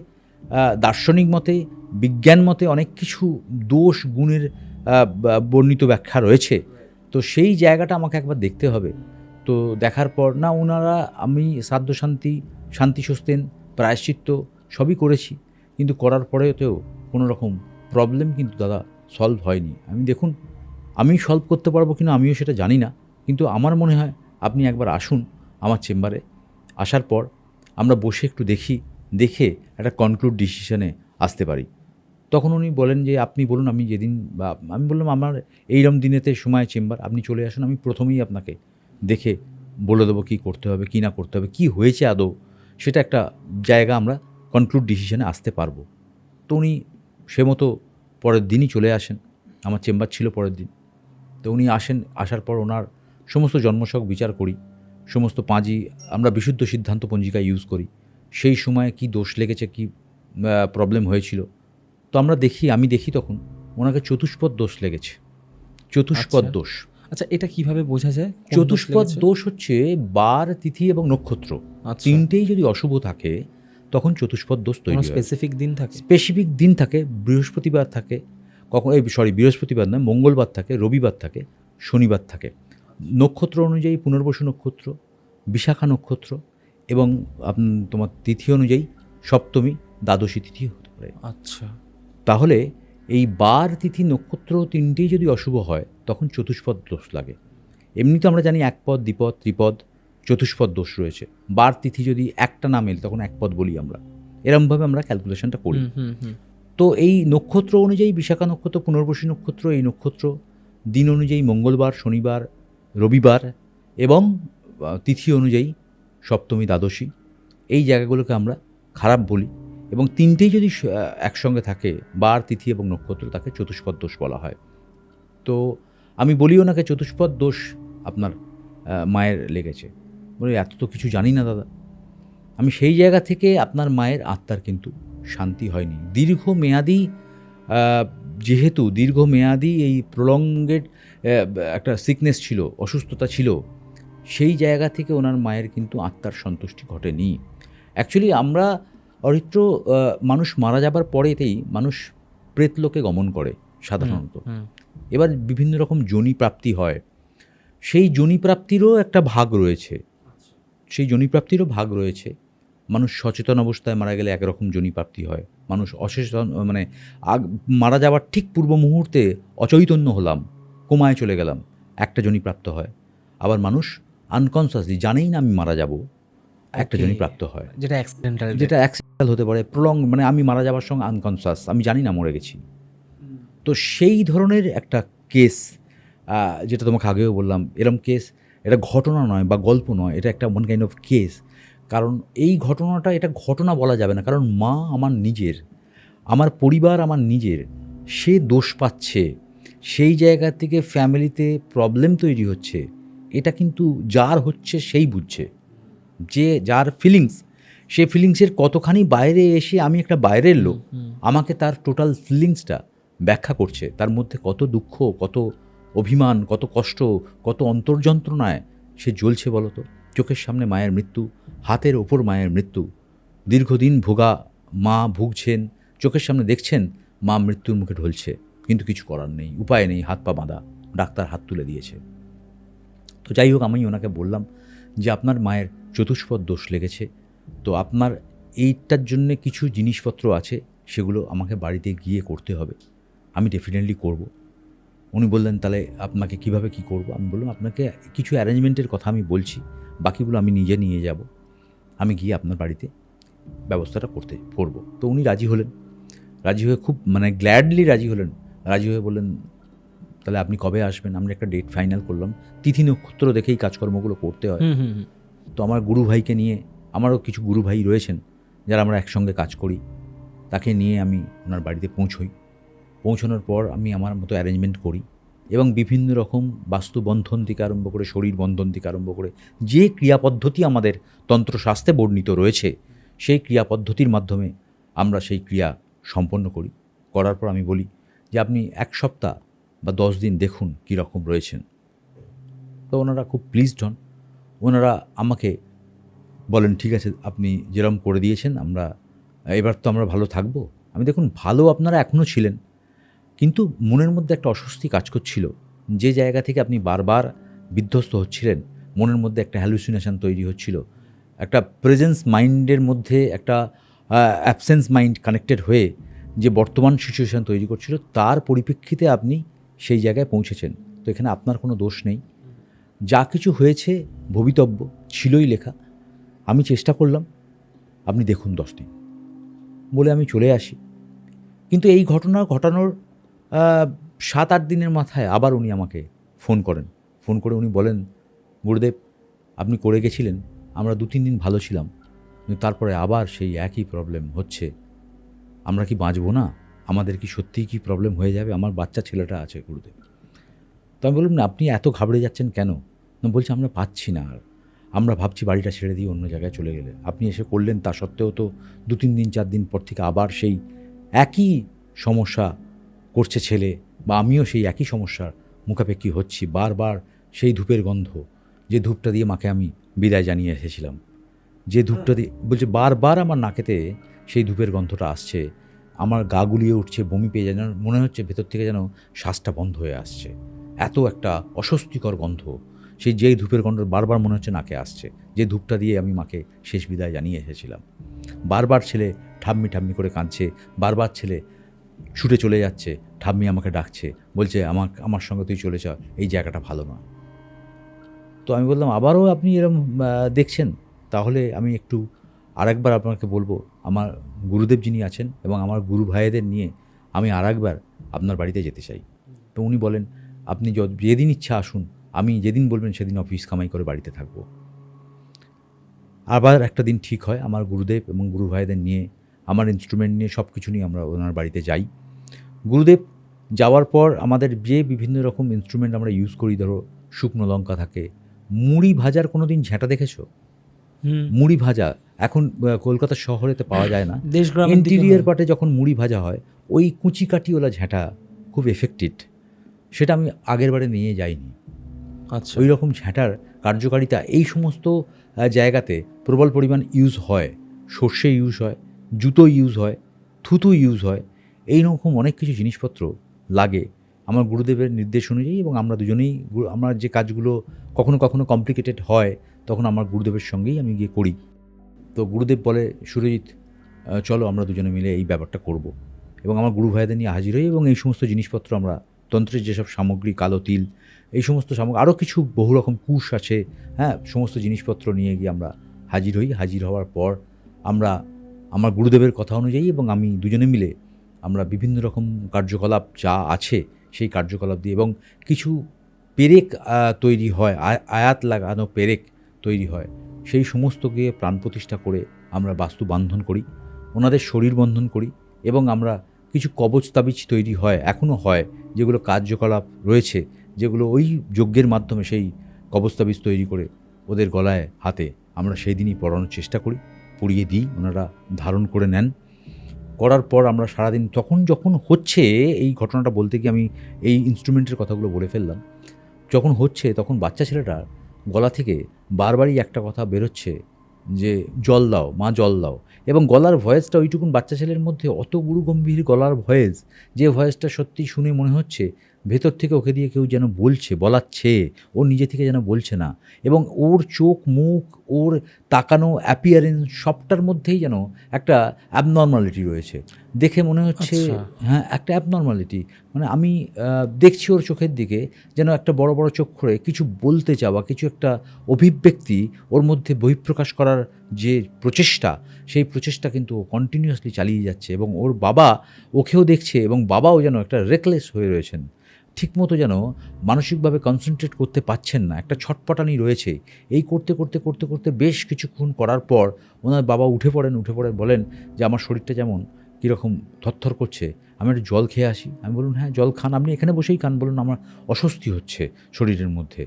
দার্শনিক মতে, বিজ্ঞান মতে অনেক কিছু দোষ গুণের বর্ণিত ব্যাখ্যা রয়েছে। তো সেই জায়গাটা আমাকে একবার দেখতে হবে। তো দেখার পর না ওনারা, আমি শ্রাদ্ধ শান্তি সস্তেন, প্রায়শ্চিত্ত সবই করেছি, কিন্তু করার পরেও কোনো রকম প্রবলেম কিন্তু দাদা সলভ হয়নি। দেখুন আমি সলভ করতে পারবো কিনা আমিও সেটা জানি না, কিন্তু আমার মনে হয় আপনি একবার আসুন আমার চেম্বারে। আসার পর আমরা বসে একটু দেখে একটা কনক্লুড ডিসিশনে আসতে পারি। তখন উনি বলেন যে আপনি বলুন, আমি যেদিন, বা আমি বললাম আমার এইরকম দিনেতে সময় চেম্বার, আপনি চলে আসুন, আমি প্রথমেই আপনাকে দেখে বলে দেবো কী করতে হবে কী না করতে হবে, কী হয়েছে আদৌ, সেটা একটা জায়গা আমরা কনক্লুড ডিসিশনে আসতে পারবো। তো উনি সে মতো পরের দিনই চলে আসেন, আমার চেম্বার ছিল পরের দিন। তো উনি আসার পর ওনার সমস্ত জন্মছক বিচার করি, সমস্ত পাঁজি আমরা বিশুদ্ধ সিদ্ধান্ত পঞ্জিকা ইউজ করি, সেই সময়ে কি দোষ লেগেছে, কি প্রবলেম হয়েছিল। তো আমি দেখি তখন ওনাকে চতুষ্পদ দোষ লেগেছে। চতুষ্পদ আচ্ছা। দোষ, আচ্ছা, এটা কিভাবে বোঝা যায়? কোন দোষ চতুষ্পদ লেগেছে? দোষ হচ্ছে বার, তিথি এবং নক্ষত্র আচ্ছা। তিনটেই যদি অশুভ থাকে তখন চতুষ্পদ দোষ কোনো তৈরি হয়। স্পেসিফিক দিন থাকে? স্পেসিফিক দিন থাকে, বৃহস্পতিবার থাকে, বৃহস্পতিবার নয়, মঙ্গলবার থাকে, রবিবার থাকে, শনিবার থাকে। নক্ষত্র অনুযায়ী পুনর্বসু নক্ষত্র, বিশাখা নক্ষত্র, এবং তোমার তিথি অনুযায়ী সপ্তমী, দ্বাদশী তিথি হতে পারে। আচ্ছা। তাহলে এই বার, তিথি, নক্ষত্র তিনটেই যদি অশুভ হয় তখন চতুষ্পদ দোষ লাগে। এমনি তো আমরা জানি একপদ, দ্বিপদ, ত্রিপদ, চতুষ্পদ দোষ রয়েছে। বার, তিথি যদি একটা না মেলে তখন একপদ বলি আমরা, এরমভাবে আমরা ক্যালকুলেশনটা করি। তো এই নক্ষত্র অনুযায়ী বিশাখা নক্ষত্র, পুনর্বসু নক্ষত্র, এই নক্ষত্র দিন অনুযায়ী মঙ্গলবার, শনিবার, রবিবার, এবং তিথি অনুযায়ী সপ্তমী, দ্বাদশী, এই জায়গাগুলোকে আমরা খারাপ বলি। এবং তিনটেই যদি একসঙ্গে থাকে, বার, তিথি এবং নক্ষত্র, তাকে চতুষ্পদ দোষ বলা হয়। তো আমি বলি ওনাকে চতুষ্পদ দোষ আপনার মায়ের লেগেছে। বলি এত তো কিছু জানি না দাদা। আমি সেই জায়গা থেকে আপনার মায়ের আত্মার কিন্তু শান্তি হয়নি। যেহেতু দীর্ঘমেয়াদী এই প্রলঙ্গেড একটা সিকনেস ছিল, অসুস্থতা ছিল, সেই জায়গা থেকে ওনার মায়ের কিন্তু আত্মার সন্তুষ্টি ঘটেনি। অ্যাকচুয়ালি আমরা অরিত্র, মানুষ মারা যাবার পরেতেই মানুষ প্রেতলোকে গমন করে সাধারণত। এবার বিভিন্ন রকম যোনি প্রাপ্তি হয়, সেই যোনি প্রাপ্তিরও একটা ভাগ রয়েছে। মানুষ সচেতন অবস্থায় মারা গেলে একরকম যোনি প্রাপ্তি হয়, মানুষ অসচেতন মানে মারা যাওয়ার ঠিক পূর্ব মুহূর্তে অচৈতন্য হলাম, কোমায় চলে গেলাম, একটা যোনি প্রাপ্ত হয়। আবার মানুষ আনকনসিয়াসলি জানেই না আমি মারা যাব, একটা যোনি প্রাপ্ত হয়, যেটা অ্যাক্সিডেন্টাল হতে পারে, মানে আমি মারা যাওয়ার সঙ্গে আনকনসিয়াস, আমি জানি না মরে গেছি। তো সেই ধরনের একটা কেস, যেটা তোমাকে আগেও বললাম, এরম কেস, এটা ঘটনা নয় বা গল্প নয়, এটা একটা ওয়ান কাইন্ড অফ কেস। কারণ এই ঘটনাটা, এটা ঘটনা বলা যাবে না, কারণ মা আমার নিজের, আমার পরিবার আমার নিজের, সে দোষ পাচ্ছে, সেই জায়গা থেকে ফ্যামিলিতে প্রবলেম তৈরি হচ্ছে। এটা কিন্তু যার হচ্ছে সেই বুঝছে, যে যার ফিলিংস, সে ফিলিংসের কতখানি বাইরে এসে, আমি একটা বাইরের লোক, আমাকে তার টোটাল ফিলিংসটা ব্যাখ্যা করছে, তার মধ্যে কত দুঃখ, কত অভিমান, কত কষ্ট, কত অন্তর্যন্ত্রণায় সে জ্বলছে বলো তো। চোখের সামনে মায়ের মৃত্যু, হাতের ওপর মায়ের মৃত্যু, দীর্ঘদিন ভোগা মা ভুগছেন, চোখের সামনে দেখছেন মা মৃত্যুর মুখে ঢলছে, কিন্তু কিছু করার নেই, উপায় নেই, হাত পা বাঁধা, ডাক্তার হাত তুলে দিয়েছে। তো যাই হোক, আমি ওনাকে বললাম যে আপনার মায়ের চতুষ্পদ দোষ লেগেছে, তো আপনার এইটার জন্যে কিছু জিনিসপত্র আছে, সেগুলো আমাকে বাড়িতে গিয়ে করতে হবে। আমি ডেফিনেটলি করব। উনি বললেন তাহলে আপনাকে কিভাবে কি করব। আমি বললাম আপনাকে কিছু অ্যারেঞ্জমেন্টের কথা আমি বলছি, বাকিগুলো আমি নিজে নিয়ে যাব, আমি গিয়ে আপনার বাড়িতে ব্যবস্থাটা করব। তো উনি রাজি হয়ে খুব গ্ল্যাডলি রাজি হয়ে বললেন তাহলে আপনি কবে আসবেন। আমরা একটা ডেট ফাইনাল করলাম, তিথি নক্ষত্র দেখেই কাজকর্মগুলো করতে হয়। তো আমার গুরু ভাইকে নিয়ে, আমারও কিছু গুরু ভাই রয়েছেন যারা আমরা একসঙ্গে কাজ করি, তাকে নিয়ে আমি ওনার বাড়িতে পৌঁছানোর পর আমি আমার মতো অ্যারেঞ্জমেন্ট করি, এবং বিভিন্ন রকম বাস্তুবন্ধন থেকে আরম্ভ করে, শরীর বন্ধন থেকে আরম্ভ করে, যে ক্রিয়াপদ্ধতি আমাদের তন্ত্রশাস্ত্রে বর্ণিত রয়েছে, সেই ক্রিয়াপদ্ধতির মাধ্যমে আমরা সেই ক্রিয়া সম্পন্ন করার পর আমি বলি যে আপনি 1 সপ্তাহ বা 10 দিন দেখুন কীরকম রয়েছেন। তো ওনারা খুব প্লিজড হন, ওনারা আমাকে বলেন ঠিক আছে আপনি যেরকম করে দিয়েছেন, এবার তো আমরা ভালো থাকবো। আমি দেখুন ভালো আপনারা এখনও ছিলেন, কিন্তু মনের মধ্যে একটা অস্বস্তি কাজ করছিল যে জায়গা থেকে আপনি বারবার বিধ্বস্ত হচ্ছিলেন, মনের মধ্যে একটা হ্যালুসিনেশন তৈরি হচ্ছিল, একটা প্রেজেন্স মাইন্ডের মধ্যে একটা অ্যাবসেন্স মাইন্ড কানেক্টেড হয়ে যে বর্তমান সিচুয়েশান তৈরি করছিল, তার পরিপ্রেক্ষিতে আপনি সেই জায়গায় পৌঁছেছেন। তো এখানে আপনার কোনো দোষ নেই। যা কিছু হয়েছে ভবিতব্য ছিলই লেখা। আমি চেষ্টা করলাম, আপনি দেখুন 10 দিন বলে আমি চলে আসি। কিন্তু এই ঘটনা ঘটানোর 7-8 দিনের মাথায় আবার উনি আমাকে ফোন করেন। ফোন করে উনি বলেন, গুরুদেব আপনি করে গেছিলেন, আমরা 2-3 দিন ভালো ছিলাম, কিন্তু তারপরে আবার সেই একই প্রবলেম হচ্ছে। আমরা কি বাঁচব না? আমাদের কি সত্যিই কি প্রবলেম হয়ে যাবে? আমার বাচ্চা ছেলেটা আছে গুরুদেব। তো আমি বললাম, না আপনি এত ঘাবড়ে যাচ্ছেন কেন? না, বলছে আমরা পাচ্ছি না আর, আমরা ভাবছি বাড়িটা ছেড়ে দিয়ে অন্য জায়গায় চলে গেলে। আপনি এসে করলেন, তা সত্ত্বেও তো 2-3 দিন 4 দিন পর থেকে আবার সেই একই সমস্যা করছে ছেলে, বা আমিও সেই একই সমস্যার মুখাপেক্ষি হচ্ছি। বারবার সেই ধূপের গন্ধ, যে ধূপটা দিয়ে মাকে আমি বিদায় জানিয়ে এসেছিলাম, যে ধূপটা দিয়ে, বলছে বারবার আমার নাকেতে সেই ধূপের গন্ধটা আসছে, আমার গা গুলিয়ে উঠছে, বমি পেয়ে যেন মনে হচ্ছে ভেতর থেকে যেন শ্বাসটা বন্ধ হয়ে আসছে। এত একটা অস্বস্তিকর গন্ধ, সেই যেই ধূপের গন্ধ বারবার মনে হচ্ছে নাকে আসছে, যে ধূপটা দিয়ে আমি মাকে শেষ বিদায় জানিয়ে এসেছিলাম। বারবার ছেলে ঠাম্মি ঠাম্মি করে কাঁদছে, বারবার ছেলে ছুটে চলে যাচ্ছে, ঠাম্মি আমাকে ডাকছে, বলছে আমার সঙ্গে তুই চলে যা, এই জায়গাটা ভালো না। তো আমি বললাম, আবারও আপনি এরম দেখছেন, তাহলে আমি একটু আরেকবার আপনাকে বলবো, আমার গুরুদেব যিনি আছেন এবং আমার গুরু ভাইদের নিয়ে আমি আরেকবার আপনার বাড়িতে যেতে চাই। তো উনি বলেন, আপনি যেদিন ইচ্ছা আসুন, আমি যেদিন বলবেন সেদিন অফিস কামাই করে বাড়িতে থাকব। আবার একটা দিন ঠিক হয়, আমার গুরুদেব এবং গুরু ভাইদের নিয়ে, আমার ইনস্ট্রুমেন্ট নিয়ে, সব কিছু নিয়ে আমরা ওনার বাড়িতে যাই। গুরুদেব যাওয়ার পর আমাদের যে বিভিন্ন রকম ইনস্ট্রুমেন্ট আমরা ইউজ করি, ধরো শুকনো লঙ্কা থাকে, মুড়ি ভাজার কোনো দিন ঝ্যাঁটা দেখেছো? মুড়ি ভাজা এখন কলকাতা শহরেতে পাওয়া যায় না। দেশ গ্রামের দিকে ইন্টিরিয়ার হয়। পার্টে যখন মুড়ি ভাজা হয়, ওই কুচি কাটিওয়ালা ঝ্যাঁটা খুব এফেক্টিভ। সেটা আমি আগের বারে নিয়ে যাইনি। আচ্ছা। ওই রকম ঝ্যাঁটার কার্যকারিতা এই সমস্ত জায়গাতে প্রবল পরিমাণ ইউজ হয়। সর্ষে ইউজ হয়, জুতো ইউজ হয়, থুতু ইউজ হয়, এই রকম অনেক কিছু জিনিসপত্র লাগে আমার গুরুদেবের নির্দেশ অনুযায়ী। এবং আমরা দুজনেই আমরা যে কাজগুলো কখনো কখনো কমপ্লিকেটেড হয়, তখন আমার গুরুদেবের সঙ্গেই আমি গিয়ে করি। তো গুরুদেব বলে, সুরজিৎ চলো আমরা দুজনে মিলে এই ব্যাপারটা করব। এবং আমার গুরু ভাইদের নিয়ে হাজির হই, এবং এই সমস্ত জিনিসপত্র আমরা, তন্ত্রের যেসব সামগ্রী, কালো তিল, এই সমস্ত সামগ্রী, আরও কিছু বহু রকম কুশ আছে, হ্যাঁ, সমস্ত জিনিসপত্র নিয়ে গিয়ে আমরা হাজির হই। হাজির হওয়ার পর আমরা আমার গুরুদেবের কথা অনুযায়ী এবং আমি দুজনে মিলে আমরা বিভিন্ন রকম কার্যকলাপ যা আছে সেই কার্যকলাপ দিয়ে, এবং কিছু পেরেক তৈরি হয়, আয়াত লাগানো পেরেক তৈরি হয়, সেই সমস্তকে প্রাণ প্রতিষ্ঠা করে আমরা বাস্তু বান্ধন করি, ওনাদের শরীর বন্ধন করি। এবং আমরা কিছু কবচ তাবিজ তৈরি হয়, এখনও হয়, যেগুলো কার্যকলাপ রয়েছে, যেগুলো ওই যজ্ঞের মাধ্যমে সেই কবচ তাবিজ তৈরি করে ওদের গলায় হাতে আমরা সেই দিনই পরানোর চেষ্টা করি, পরিয়ে দিই, ওনারা ধারণ করে নেন। করার পর আমরা সারাদিন, যখন হচ্ছে এই ঘটনাটা, বলতে গিয়ে আমি এই ইনস্ট্রুমেন্টের কথাগুলো বলে ফেললাম, যখন হচ্ছে তখন বাচ্চা ছেলেটার গলা থেকে বারবারই একটা কথা বেরোচ্ছে যে জল দাও মা, জল দাও। এবং গলার ভয়েসটা ওইটুকুন বাচ্চা ছেলের মধ্যে অত গুরুগম্ভীর গলার ভয়েস, যে ভয়েসটা সত্যি শুনে মনে হচ্ছে ভেতর থেকে ওকে দিয়ে কেউ যেন বলাচ্ছে, ও নিজে থেকে যেন বলছে না। এবং ওর চোখ মুখ, ওর তাকানো, অ্যাপিয়ারেন্স, সবটার মধ্যেই যেন একটা অ্যাবনর্মালিটি রয়েছে। দেখে মনে হচ্ছে, আচ্ছা। হ্যাঁ, একটা অ্যাবনর্মালিটি। মানে আমি দেখছি ওর চোখের দিকে, যেন একটা বড় বড় চোখ করে কিছু বলতে চাওয়া, কিছু একটা অভিব্যক্তি ওর মধ্যে বহিঃপ্রকাশ করার যে প্রচেষ্টা, সেই প্রচেষ্টা কিন্তু ও কন্টিনিউয়াসলি চালিয়ে যাচ্ছে। এবং ওর বাবা ওকেও দেখছে, এবং বাবাও যেন একটা রেকলেস হয়ে রয়েছেন, ঠিকমতো যেন মানসিকভাবে কনসেন্ট্রেট করতে পারছেন না, একটা ছটপটানি রয়েছে। এই করতে করতে করতে করতে বেশ কিছুক্ষণ করার পর ওনার বাবা উঠে পড়েন, বলেন যে আমার শরীরটা যেমন কীরকম থরথর করছে, আমি একটু জল খেয়ে আসি। আমি বলুন, হ্যাঁ জল খান, আপনি এখানে বসেই খান। বলুন, আমার অস্বস্তি হচ্ছে শরীরের মধ্যে।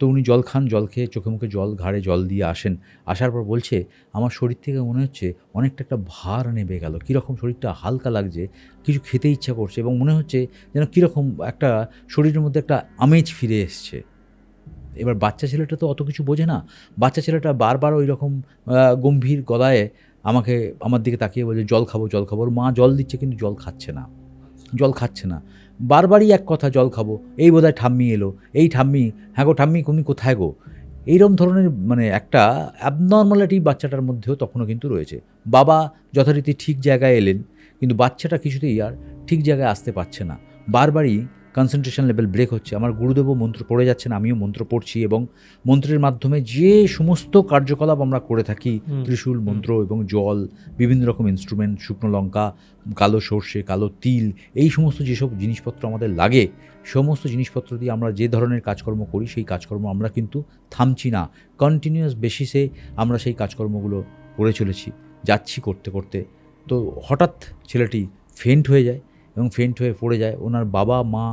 তো উনি জল খান, জল খেয়ে চোখে মুখে জল, ঘাড়ে জল দিয়ে আসেন। আসার পর বলছে, আমার শরীর থেকে মনে হচ্ছে অনেকটা একটা ভার নেবে গেল, কীরকম শরীরটা হালকা লাগছে, কিছু খেতে ইচ্ছা করছে, এবং মনে হচ্ছে যেন কীরকম একটা শরীরের মধ্যে একটা আমেজ ফিরে এসছে। এবার বাচ্চা ছেলেটা তো অত কিছু বোঝে না। বাচ্চা ছেলেটা বারবার ওই রকম গম্ভীর গলায় আমার দিকে তাকিয়ে বলছে, জল খাবো, জল খাবো। ওর মা জল দিচ্ছে কিন্তু জল খাচ্ছে না। বারবারই এক কথা, জল খাবো, এই বোধহয় ঠাম্মি এলো, এই ঠাম্মি, হ্যাঁ গো ঠাম্মি তুমি কোথায় গো, এইরকম ধরনের মানে একটা অ্যাবনর্মালিটি বাচ্চাটার মধ্যেও তখনও কিন্তু রয়েছে। বাবা যথারীতি ঠিক জায়গায় এলেন, কিন্তু বাচ্চাটা কিছুতেই আর ঠিক জায়গায় আসতে পারছে না, বারবারই কনসেন্ট্রেশন লেভেল ব্রেক হচ্ছে। আমার গুরুদেবও মন্ত্র পড়ে যাচ্ছেন, আমিও মন্ত্র পড়ছি, এবং মন্ত্রের মাধ্যমে যে সমস্ত কার্যকলাপ আমরা করে থাকি, ত্রিশূল মন্ত্র এবং জল, বিভিন্ন রকম ইনস্ট্রুমেন্ট, শুকনো লঙ্কা, কালো সর্ষে, কালো তিল, এই সমস্ত যেসব জিনিসপত্র আমাদের লাগে, সমস্ত জিনিসপত্র দিয়ে আমরা যে ধরনের কাজকর্ম করি, সেই কাজকর্ম আমরা কিন্তু থামছি না, কন্টিনিউয়াস বেসিসে আমরা সেই কাজকর্মগুলো করে চলেছি, যাচ্ছি করতে করতে। তো হঠাৎ ছেলেটি ফেন্ট হয়ে যায়, এবং ফেন্ট হয়ে পড়ে যায়। ওনার বাবা মা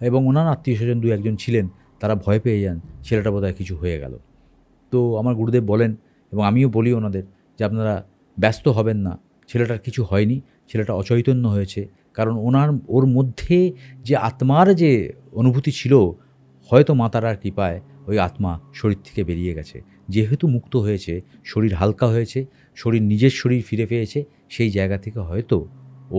এবং ওনার আত্মীয় স্বজন 2-1 ছিলেন, তারা ভয় পেয়ে যান, ছেলেটা বোধহয় কিছু হয়ে গেল। তো আমার গুরুদেব বলেন, এবং আমিও বলি ওনাদের, যে আপনারা ব্যস্ত হবেন না, ছেলেটার কিছু হয়নি, ছেলেটা অচৈতন্য হয়েছে। কারণ ওর মধ্যে যে আত্মার যে অনুভূতি ছিল, হয়তো মা তারার কৃপায় ওই আত্মা শরীর থেকে বেরিয়ে গেছে। যেহেতু মুক্ত হয়েছে, শরীর হালকা হয়েছে, শরীর নিজের শরীর ফিরে পেয়েছে, সেই জায়গা থেকে হয়তো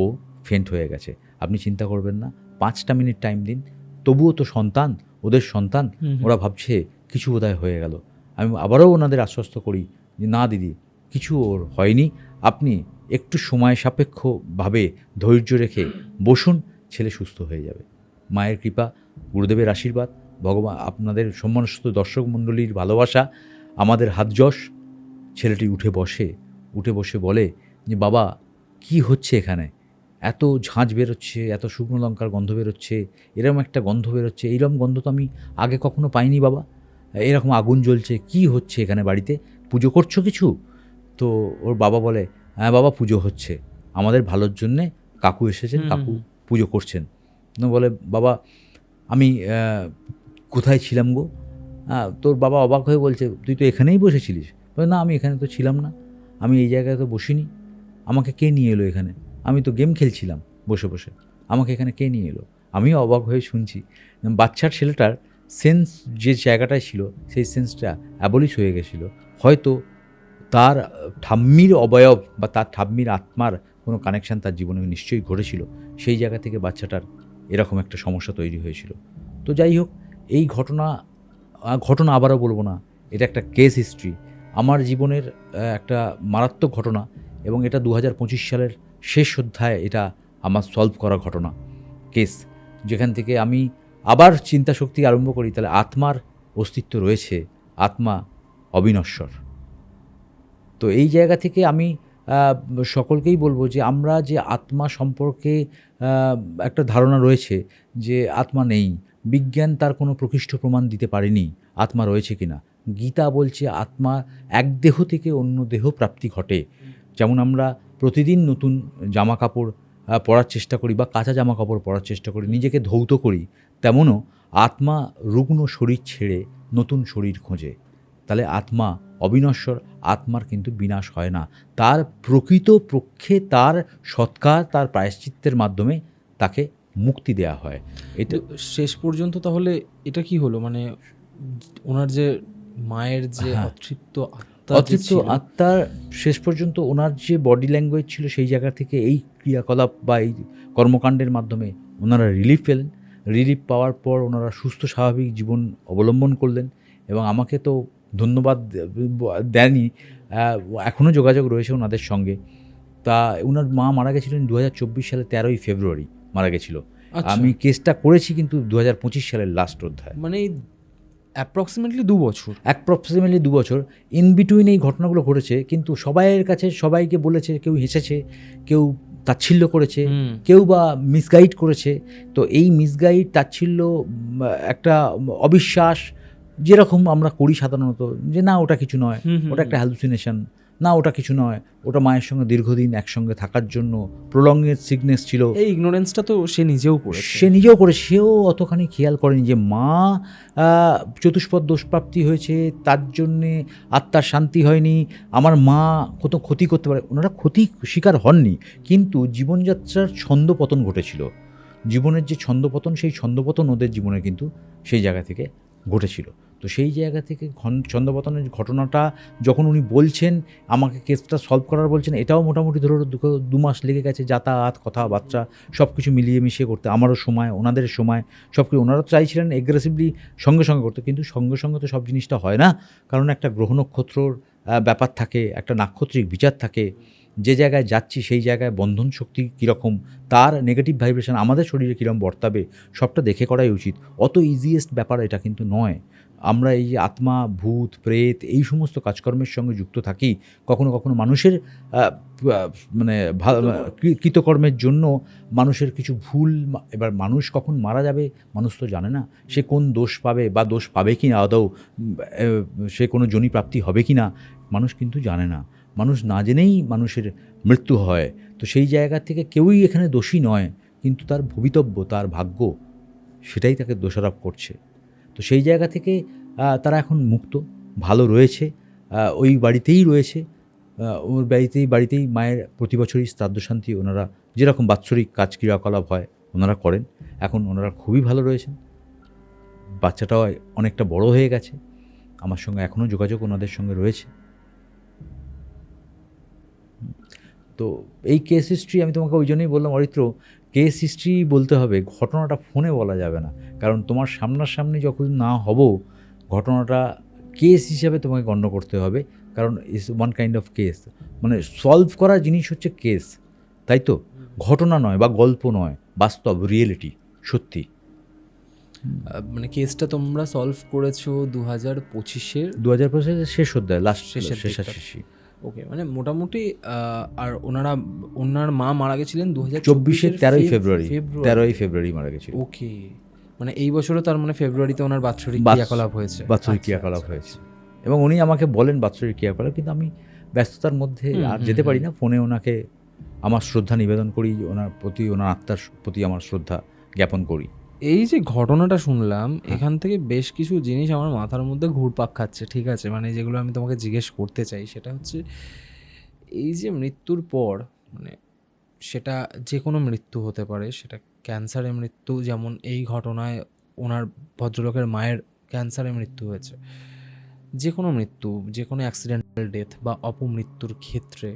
ও ফেন্ট হয়ে গেছে। আপনি চিন্তা করবেন না, 5টা মিনিট টাইম দিন, তবুও তো সন্তান, ওদের সন্তান, ওরা ভাবছে কিছু বোধহয় হয়ে গেল। আমি আবারও ওনাদের আশ্বস্ত করি যে না দিদি, কিছু ওর হয়নি, আপনি একটু সময় সাপেক্ষভাবে ধৈর্য রেখে বসুন, ছেলে সুস্থ হয়ে যাবে। মায়ের কৃপা, গুরুদেবের আশীর্বাদ, ভগবান, আপনাদের সম্মানস্থ দর্শক মণ্ডলীর ভালোবাসা, আমাদের হাতযশ। ছেলেটি উঠে বসে বলে যে বাবা, কি হচ্ছে এখানে, এত ঝাঁঝ বেরোচ্ছে, এত শুকনো লঙ্কার গন্ধ বেরোচ্ছে, এরকম একটা গন্ধ বেরোচ্ছে, এইরকম গন্ধ তো আমি আগে কখনো পাইনি বাবা, এরকম আগুন জ্বলছে, কি হচ্ছে এখানে, বাড়িতে পুজো করছো কিছু? তো ওর বাবা বলে, হ্যাঁ বাবা, পুজো হচ্ছে, আমাদের ভালোর জন্যে কাকু এসেছেন, কাকু পুজো করছেন। বলে, বাবা আমি কোথায় ছিলাম গো? তোর বাবা অবাক হয়ে বলছে, তুই তো এখানেই বসেছিলিস। বলে, না আমি এখানে তো ছিলাম না, আমি এই জায়গায় তো বসিনি, আমাকে কে নিয়ে এলো এখানে? আমি তো গেম খেলছিলাম বসে বসে, আমাকে এখানে কে নিয়ে এলো? আমিও অবাক হয়ে শুনছি। বাচ্চার ছেলেটার সেন্স যে জায়গাটায় ছিল, সেই সেন্সটা অ্যাবলিশ হয়ে গেছিলো। হয়তো তার ঠাম্মির অবয়ব বা তার ঠাম্মির আত্মার কোনো কানেকশান তার জীবনে নিশ্চয়ই ঘটেছিল, সেই জায়গা থেকে বাচ্চাটার এরকম একটা সমস্যা তৈরি হয়েছিল। তো যাই হোক, এই ঘটনা আবারও বলবো না, এটা একটা কেস হিস্ট্রি, আমার জীবনের একটা মারাত্মক ঘটনা, এবং এটা 2025 সালের শেষ অধ্যায়ে এটা আমার সলভ করা ঘটনা, কেস, যেখান থেকে আমি আবার চিন্তা শক্তি আরম্ভ করি, তাহলে আত্মার অস্তিত্ব রয়েছে, আত্মা অবিনশ্বর। তো এই জায়গা থেকে আমি সকলকেই বলবো যে আমরা যে আত্মা সম্পর্কে একটা ধারণা রয়েছে যে আত্মা নেই, বিজ্ঞান তার কোনো প্রকৃষ্ট প্রমাণ দিতে পারেনি আত্মা রয়েছে কিনা। গীতা বলছে আত্মা এক দেহ থেকে অন্য দেহ প্রাপ্তি ঘটে। যেমন আমরা প্রতিদিন নতুন জামা কাপড় পরার চেষ্টা করি, বা কাঁচা জামা কাপড় পরার চেষ্টা করি, নিজেকে ধৌত করি, তেমনও আত্মা রুগ্ন শরীর ছেড়ে নতুন শরীর খোঁজে। তাহলে আত্মা অবিনশ্বর, আত্মার কিন্তু বিনাশ হয় না, তার প্রকৃত পক্ষে তার সৎকার, তার প্রায়শ্চিত্তের মাধ্যমে তাকে মুক্তি দেওয়া হয়। এটা শেষ পর্যন্ত তাহলে এটা কি হলো, মানে ওনার যে মায়ের যে অতৃপ্ত আত্মার শেষ পর্যন্ত ওনার যে বডি ল্যাঙ্গুয়েজ ছিল, সেই জায়গা থেকে এই ক্রিয়াকলাপ বা এই কর্মকাণ্ডের মাধ্যমে ওনারা রিলিফ পেলেন। রিলিফ পাওয়ার পর ওনারা সুস্থ স্বাভাবিক জীবন অবলম্বন করলেন, এবং আমাকে তো ধন্যবাদ দেনই, এখনও যোগাযোগ রয়েছে ওনাদের সঙ্গে। তা ওনার মা মারা গেছিলেন 2024 সালের 13ই ফেব্রুয়ারি মারা গেছিল। আমি কেসটা করেছি কিন্তু 2025 সালের লাস্ট অধ্যায়, মানে অ্যাপ্রক্সিমেটলি 2 বছর। অ্যাপ্রক্সিমেটলি 2 বছর ইন বিটুইন এই ঘটনাগুলো ঘটেছে। কিন্তু সবাইয়ের কাছে সবাইকে বলেছে, কেউ হেসেছে, কেউ তাচ্ছিল্য করেছে, কেউ বা মিসগাইড করেছে। তো এই মিসগাইড, তাচ্ছিল্য, একটা অবিশ্বাস যেরকম আমরা করি সাধারণত, যে না ওটা কিছু নয়, ওটা একটা হ্যালুসিনেশন, না ওটা কিছু নয়, ওটা মায়ের সঙ্গে দীর্ঘদিন একসঙ্গে থাকার জন্য প্রলংয়ের সিকনেস ছিল। এই ইগনোরেন্সটা তো সে নিজেও করেছে, সেও অতখানি খেয়াল করেনি যে মা চতুষ্পদ দোষপ্রাপ্তি হয়েছে, তার জন্যে আত্মার শান্তি হয়নি, আমার মা কত ক্ষতি করতে পারে। ওনারা ক্ষতি শিকার হননি, কিন্তু জীবনযাত্রার ছন্দপতন ঘটেছিল, জীবনের যে ছন্দপতন, সেই ছন্দপতন ওদের জীবনে কিন্তু সেই জায়গা থেকে ঘটেছিল। তো তো সেই জায়গা থেকে ছন্দপতনের ঘটনাটা যখন উনি বলছেন, আমাকে কেসটা সলভ করার বলছেন, এটাও মোটামুটি ধরো 2 মাস লেগে গেছে, যাতায়াত, কথাবার্তা সব কিছু মিলিয়ে মিশিয়ে করতে, আমারও সময়, ওনাদের সময়, সব কিছু। ওনারা চাইছিলেন এগ্রেসিভলি সঙ্গে সঙ্গে করতে, কিন্তু সঙ্গে সঙ্গে তো সব জিনিসটা হয় না, কারণ একটা গ্রহ নক্ষত্রর ব্যাপার থাকে, একটা নাক্ষত্রিক বিচার থাকে। যে জায়গায় যাচ্ছি সেই জায়গায় বন্ধন শক্তি কীরকম, তার নেগেটিভ ভাইব্রেশন আমাদের শরীরে কীরকম বর্তাবে, সবটা দেখে করাই উচিত। অত ইজিয়েস্ট ব্যাপার এটা কিন্তু নয়। আমরা এই যে আত্মা, ভূত, প্রেত এই সমস্ত কাজকর্মের সঙ্গে যুক্ত থাকি, কখনো কখনো মানুষের মানে কৃতকর্মের জন্য মানুষের কিছু ভুল। এবার মানুষ কখন মারা যাবে মানুষ তো জানে না, সে কোন দোষ পাবে বা দোষ পাবে কি না, আদৌ সে কোনো যোনি প্রাপ্তি হবে কি না, মানুষ কিন্তু জানে না। মানুষ না জেনেই মানুষের মৃত্যু হয়। তো সেই জায়গা থেকে কেউই এখানে দোষী নয়, কিন্তু তার ভবিতব্য, তার ভাগ্য, সেটাই তাকে দোষারোপ করছে। তো সেই জায়গা থেকে তারা এখন মুক্ত, ভালো রয়েছে, ওই বাড়িতেই রয়েছে, ওর বাড়িতেই মায়ের প্রতি বছরই শ্রাদ্ধ শান্তি ওনারা যেরকম বাৎসরিক কাজ ক্রিয়াকলাপ হয় ওনারা করেন। এখন ওনারা খুবই ভালো রয়েছেন, বাচ্চাটাও অনেকটা বড় হয়ে গেছে, আমার সঙ্গে এখনও যোগাযোগ ওনাদের সঙ্গে রয়েছে। তো এই কেস হিস্ট্রি আমি তোমাকে ওই জন্যই বললাম অরিত্র, কেস হিস্ট্রি বলতে হবে, ঘটনাটা ফোনে বলা যাবে না, কারণ তোমার সামনাসামনি যখন না হব ঘটনাটা কেস হিসাবে তোমাকে গণ্য করতে হবে, কারণ ইস ওয়ান কাইন্ড অফ কেস, মানে সলভ করা জিনিস হচ্ছে কেস, তাই তো, ঘটনা নয় বা গল্প নয়, বাস্তব, রিয়েলিটি, সত্যি। মানে কেসটা তোমরা সলভ করেছো 2025-এর 2025 শেষ অধ্যায়, লাস্ট শেষাশেষি। ওকে, মানে মোটামুটি আর ওনার মা মারা গেছিলেন 2024-এর 13ই ফেব্রুয়ারি মারা গেছিল। ওকে, মানে এই বছরও তার মানে ফেব্রুয়ারিতে ওনার বাৎসরিক ক্রিয়াকলাপ হয়েছে। বাৎসরিক ক্রিয়াকলাপ হয়েছে, এবং উনি আমাকে বলেন বাৎসরিক ক্রিয়াকলাপ, কিন্তু আমি ব্যস্ততার মধ্যে আর যেতে পারি না। ফোনে ওনাকে আমার শ্রদ্ধা নিবেদন করি, ওনার প্রতি, ওনার আত্মার প্রতি আমার শ্রদ্ধা জ্ঞাপন করি। এই যে ঘটনাটা শুনলাম, এখান থেকে বেশ কিছু জিনিস আমার মাথার মধ্যে ঘুরপাক খাচ্ছে, ঠিক আছে, মানে যেগুলো আমি তোমাকে জিজ্ঞেস করতে চাই সেটা হচ্ছে এই যে মৃত্যুর পর, মানে সেটা যে কোনো মৃত্যু হতে পারে, সেটা ক্যান্সারে মৃত্যু, যেমন এই ঘটনায় ওনার ভদ্রলোকের মায়ের ক্যান্সারে মৃত্যু হয়েছে, যে কোনো মৃত্যু, যে কোনো অ্যাক্সিডেন্টাল ডেথ বা অপমৃত্যুর ক্ষেত্রে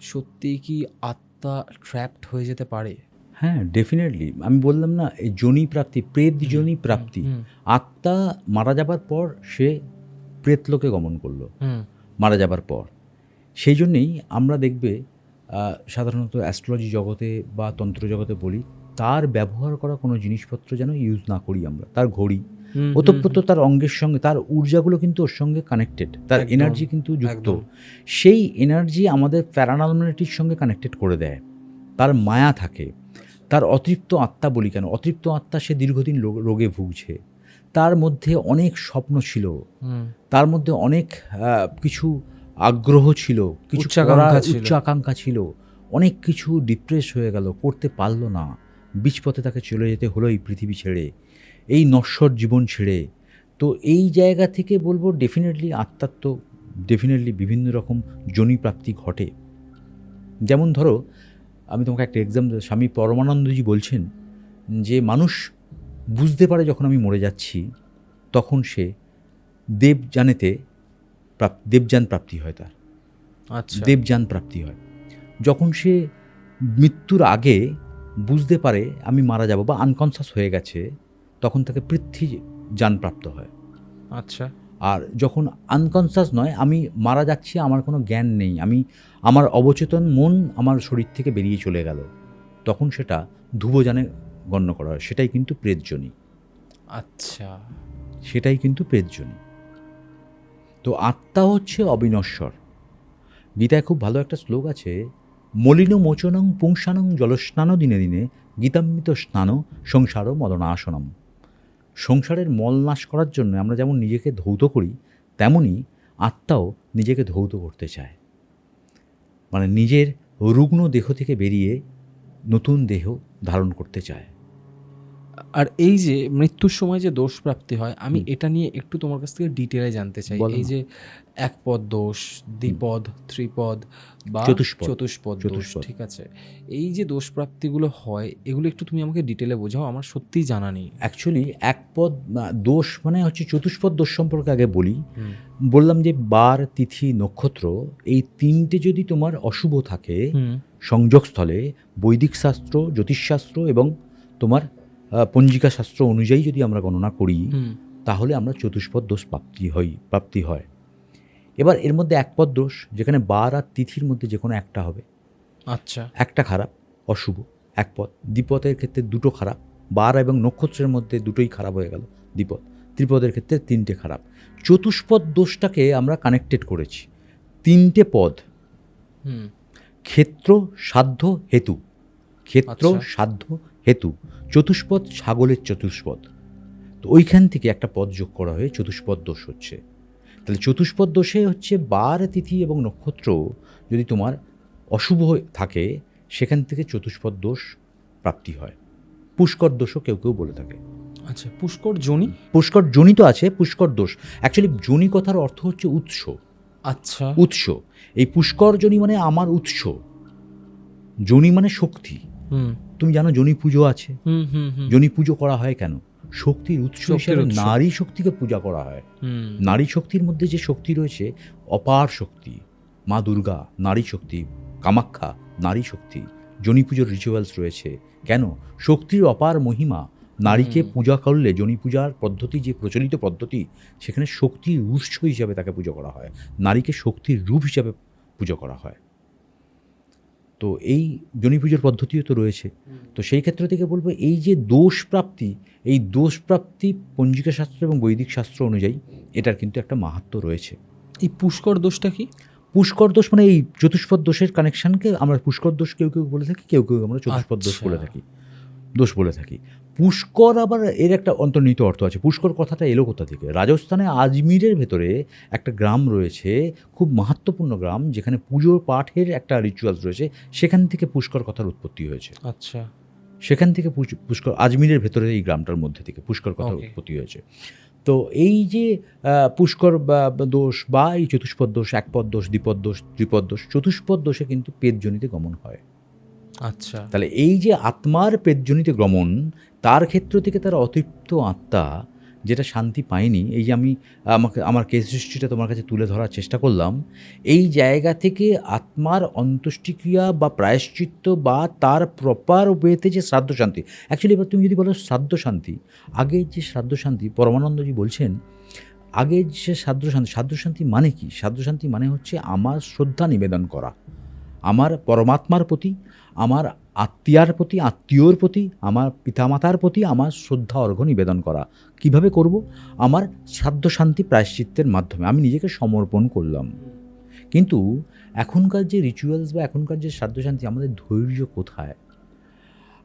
সত্যিই কি আত্মা ট্র্যাপড হয়ে যেতে পারে? হ্যাঁ, ডেফিনেটলি। আমি বললাম না, এই যোনি প্রাপ্তি, প্রেত যোনি প্রাপ্তি, আত্মা মারা যাবার পর সে প্রেতলোকে গমন করলো মারা যাবার পর। সেই জন্যেই আমরা দেখবে সাধারণত অ্যাস্ট্রোলজি জগতে বা তন্ত্র জগতে বলি, তার ব্যবহার করা কোনো জিনিসপত্র যেন ইউজ না করি আমরা। তার ঘড়ি, ওতপ্রোত তার অঙ্গের সঙ্গে, তার ঊর্জাগুলো কিন্তু ওর সঙ্গে কানেক্টেড, তার এনার্জি কিন্তু যুক্ত। সেই এনার্জি আমাদের প্যারানর্মালিটির সঙ্গে কানেক্টেড করে দেয়, তার মায়া থাকে। তার অতৃপ্ত আত্মা বলি কেন, অতৃপ্ত আত্মা, সে দীর্ঘদিন রোগে ভুগছে, তার মধ্যে অনেক স্বপ্ন ছিল, তার মধ্যে অনেক কিছু আগ্রহ ছিল, কিছু উচ্চাকাঙ্ক্ষা ছিল, অনেক কিছু ডিপ্রেস হয়ে গেল, করতে পারলো না, বীজপথে তাকে চলে যেতে হলো এই পৃথিবী ছেড়ে, এই নশ্বর জীবন ছেড়ে। তো এই জায়গা থেকে বলবো ডেফিনেটলি আত্মার তো ডেফিনেটলি বিভিন্ন রকম যোনি প্রাপ্তি ঘটে। যেমন ধরো, আমি তোমাকে একটা এক্সাম্পল, স্বামী পরমানন্দজি বলছেন যে মানুষ বুঝতে পারে যখন আমি মরে যাচ্ছি, তখন সে দেবযান প্রাপ্তি হয়, তার দেবযান প্রাপ্তি হয়। যখন সে মৃত্যুর আগে বুঝতে পারে আমি মারা যাব বা আনকনসাস হয়ে গেছে, তখন তাকে পৃথ্বীযান প্রাপ্ত হয়। আচ্ছা। আর যখন আনকনসাস নয়, আমি মারা যাচ্ছি, আমার কোনো জ্ঞান নেই, আমার অবচেতন মন আমার শরীর থেকে বেরিয়ে চলে গেল, তখন সেটা ধ্রুবযানে গণ্য করা হয়, সেটাই কিন্তু প্রেতযোনি। আচ্ছা, সেটাই কিন্তু প্রেতযোনি। তো আত্মা হচ্ছে অবিনশ্বর। গীতায় খুব ভালো একটা শ্লোক আছে, মলিন মোচনং পুংসানং জলস্নান দিনে দিনে গীতামৃত স্নান সংসার মদনাশনম। সংসারের মল নাশ করার জন্য আমরা যেমন নিজেকে ধৌত করি, তেমনই আত্মাও নিজেকে ধৌত করতে চায়, মানে নিজের রুগ্ন দেহ থেকে বেরিয়ে নতুন দেহ ধারণ করতে চায়। আর এই যে মৃত্যুর সময় যে দোষ প্রাপ্তি হয়, আমি এটা নিয়ে একটু তোমার কাছ থেকে ডিটেলে জানতে চাই। বলো এই না। যে একপদ দোষ, দ্বিপদ, ত্রিপদ বা চতুষ্পদ। চতুষ্পদ দোষ, চতুষ্পদ। ঠিক আছে? এই যে দোষ প্রাপ্তিগুলো হয়, এগুলো একটু তুমি আমাকে ডিটেলে বোঝাও, আমার সত্যিই জানা নেই। অ্যাকচুয়ালি একপদ দোষ মানে হচ্ছে চতুষ্পদ দোষ সম্পর্কে আগে বলি। হুম বললাম যে বার, তিথি, নক্ষত্র এই তিনটে যদি তোমার অশুভ থাকে হুম সংযোগস্থলে, বৈদিক শাস্ত্র, জ্যোতিষশাস্ত্র এবং তোমার পঞ্জিকা শাস্ত্র অনুযায়ী যদি আমরা গণনা করি, হুম তাহলে আমরা চতুষ্পদ দোষ প্রাপ্তি হয়। এবার এর মধ্যে একপদ দোষ, যেখানে বার আর তিথির মধ্যে যে কোনো একটা হবে, আচ্ছা একটা খারাপ, অশুভ একপদ। দ্বিপদের ক্ষেত্রে দুটো খারাপ, বার এবং নক্ষত্রের মধ্যে দুটোই খারাপ হয়ে গেল দ্বিপদ। ত্রিপদের ক্ষেত্রে তিনটে খারাপ। চতুষ্পদ দোষটাকে আমরা কানেক্টেড করেছি তিনটে পদ: হুম ক্ষেত্র, সাধ্য, হেতু। ক্ষেত্র, আচ্ছা। সাধ্য, হেতু। চতুষ্পদ ছাগলের চতুষ্পদ। তো ওইখান থেকে একটা পদ যোগ করা হয়ে চতুষ্পদ দোষ হচ্ছে। তাহলে চতুষ্পদ দোষে হচ্ছে বার, তিথি এবং নক্ষত্র যদি তোমার অশুভ থাকে, সেখান থেকে চতুষ্পদ দোষ প্রাপ্তি হয়। পুষ্কর দোষও কেউ কেউ বলে থাকে। আচ্ছা, পুষ্কর যোনি। পুষ্কর যোনি তো আছে, পুষ্কর দোষ। অ্যাকচুয়ালি যোনি কথার অর্থ হচ্ছে উৎস। আচ্ছা উৎস। এই পুষ্কর যোনি মানে আমার উৎস। যোনি মানে শক্তি। হুম তুমি জানো যোনি পুজো আছে। হুম হুম হুম যোনি পুজো করা হয় কেন? শক্তির উৎস শক্তির হিসেবে উৎস। নারী শক্তিকে পূজা করা হয়। হুম নারী শক্তির মধ্যে যে শক্তি রয়েছে, অপার শক্তি। মা দুর্গা নারী শক্তি, কামাখ্যা নারী শক্তি। যোনি পুজোর রিচুয়ালস রয়েছে কেন? শক্তির অপার মহিমা। নারীকে পূজা করলে, যোনি পূজার পদ্ধতি যে প্রচলিত পদ্ধতি, সেখানে শক্তির উৎস হিসাবে তাকে পুজো করা হয়, নারীকে শক্তির রূপ হিসাবে পুজো করা হয়। তো এই যোনি পুজোর পদ্ধতিও তো রয়েছে। তো সেই ক্ষেত্র থেকে বলবো, এই যে দোষ প্রাপ্তি, এই দোষ প্রাপ্তি পঞ্জিকা শাস্ত্র এবং বৈদিক শাস্ত্র অনুযায়ী এটার কিন্তু একটা মাহাত্ম্য রয়েছে। এই পুষ্কর দোষটা কি? পুষ্কর দোষ মানে এই চতুষ্পদ দোষের কানেকশনকে আমরা পুষ্কর দোষ কেউ কেউ বলে থাকি, কেউ কেউ আমরা চতুষ্পদ দোষ আচ্ছা। বলে থাকি, দোষ বলে থাকি। পুষ্কর আবার এর একটা অন্তর্নিহিত অর্থ আছে। পুষ্কর কথাটা এলো কোথা থেকে? রাজস্থানে আজমিরের ভেতরে একটা গ্রাম রয়েছে, খুব মাহাত্ম্যপূর্ণ গ্রাম, যেখানে পুজো পাঠের একটা রিচুয়ালস রয়েছে। সেখান থেকে পুষ্কর কথার উৎপত্তি হয়েছে। আচ্ছা সেখান থেকে পুষ্কর, আজমিরের ভেতরে এই গ্রামটার মধ্যে থেকে পুষ্কর কথার Okay. উৎপত্তি হয়েছে। তো এই যে পুষ্কর বা দোষ বা এই চতুষ্পদ দোষ, একপদ দোষ, দ্বিপদ দোষ, ত্রিপদ দোষ, চতুষ্পদ দোষে কিন্তু পেটজনিতে গমন হয়। আচ্ছা তাহলে এই যে আত্মার পেটজনিতে গমন, তার ক্ষেত্র থেকে তার অতৃপ্ত আত্মা যেটা শান্তি পায়নি, এই যে আমি আমার কেস হিস্ট্রিটা তোমার কাছে তুলে ধরার চেষ্টা করলাম, এই জায়গা থেকে আত্মার অন্ত্যেষ্টিক্রিয়া বা প্রায়শ্চিত্ত বা তার প্রপার ওয়েতে যে শ্রাদ্ধ শান্তি। অ্যাকচুয়ালি এবার তুমি যদি বলো শ্রাদ্ধ শান্তি, আগে যে শ্রাদ্ধ শান্তি, পরমানন্দজি বলছেন, আগে যে শ্রাদ্ধ শান্তি মানে কি? শ্রাদ্ধ শান্তি মানে হচ্ছে আমার শ্রদ্ধা নিবেদন করা আমার পরমাত্মার প্রতি, আমার আত্মীয়ার প্রতি, আত্মীয়র প্রতি, আমার পিতামাতার প্রতি আমার শ্রদ্ধা অর্ঘ্য নিবেদন করা। কিভাবে করব? আমার শ্রাদ্ধ শান্তি প্রায়শ্চিত্তের মাধ্যমে আমি নিজেকে সমর্পণ করলাম। কিন্তু এখনকার যে রিচুয়ালস বা এখনকার যে শ্রাদ্ধ শান্তি, আমাদের ধৈর্য কোথায়?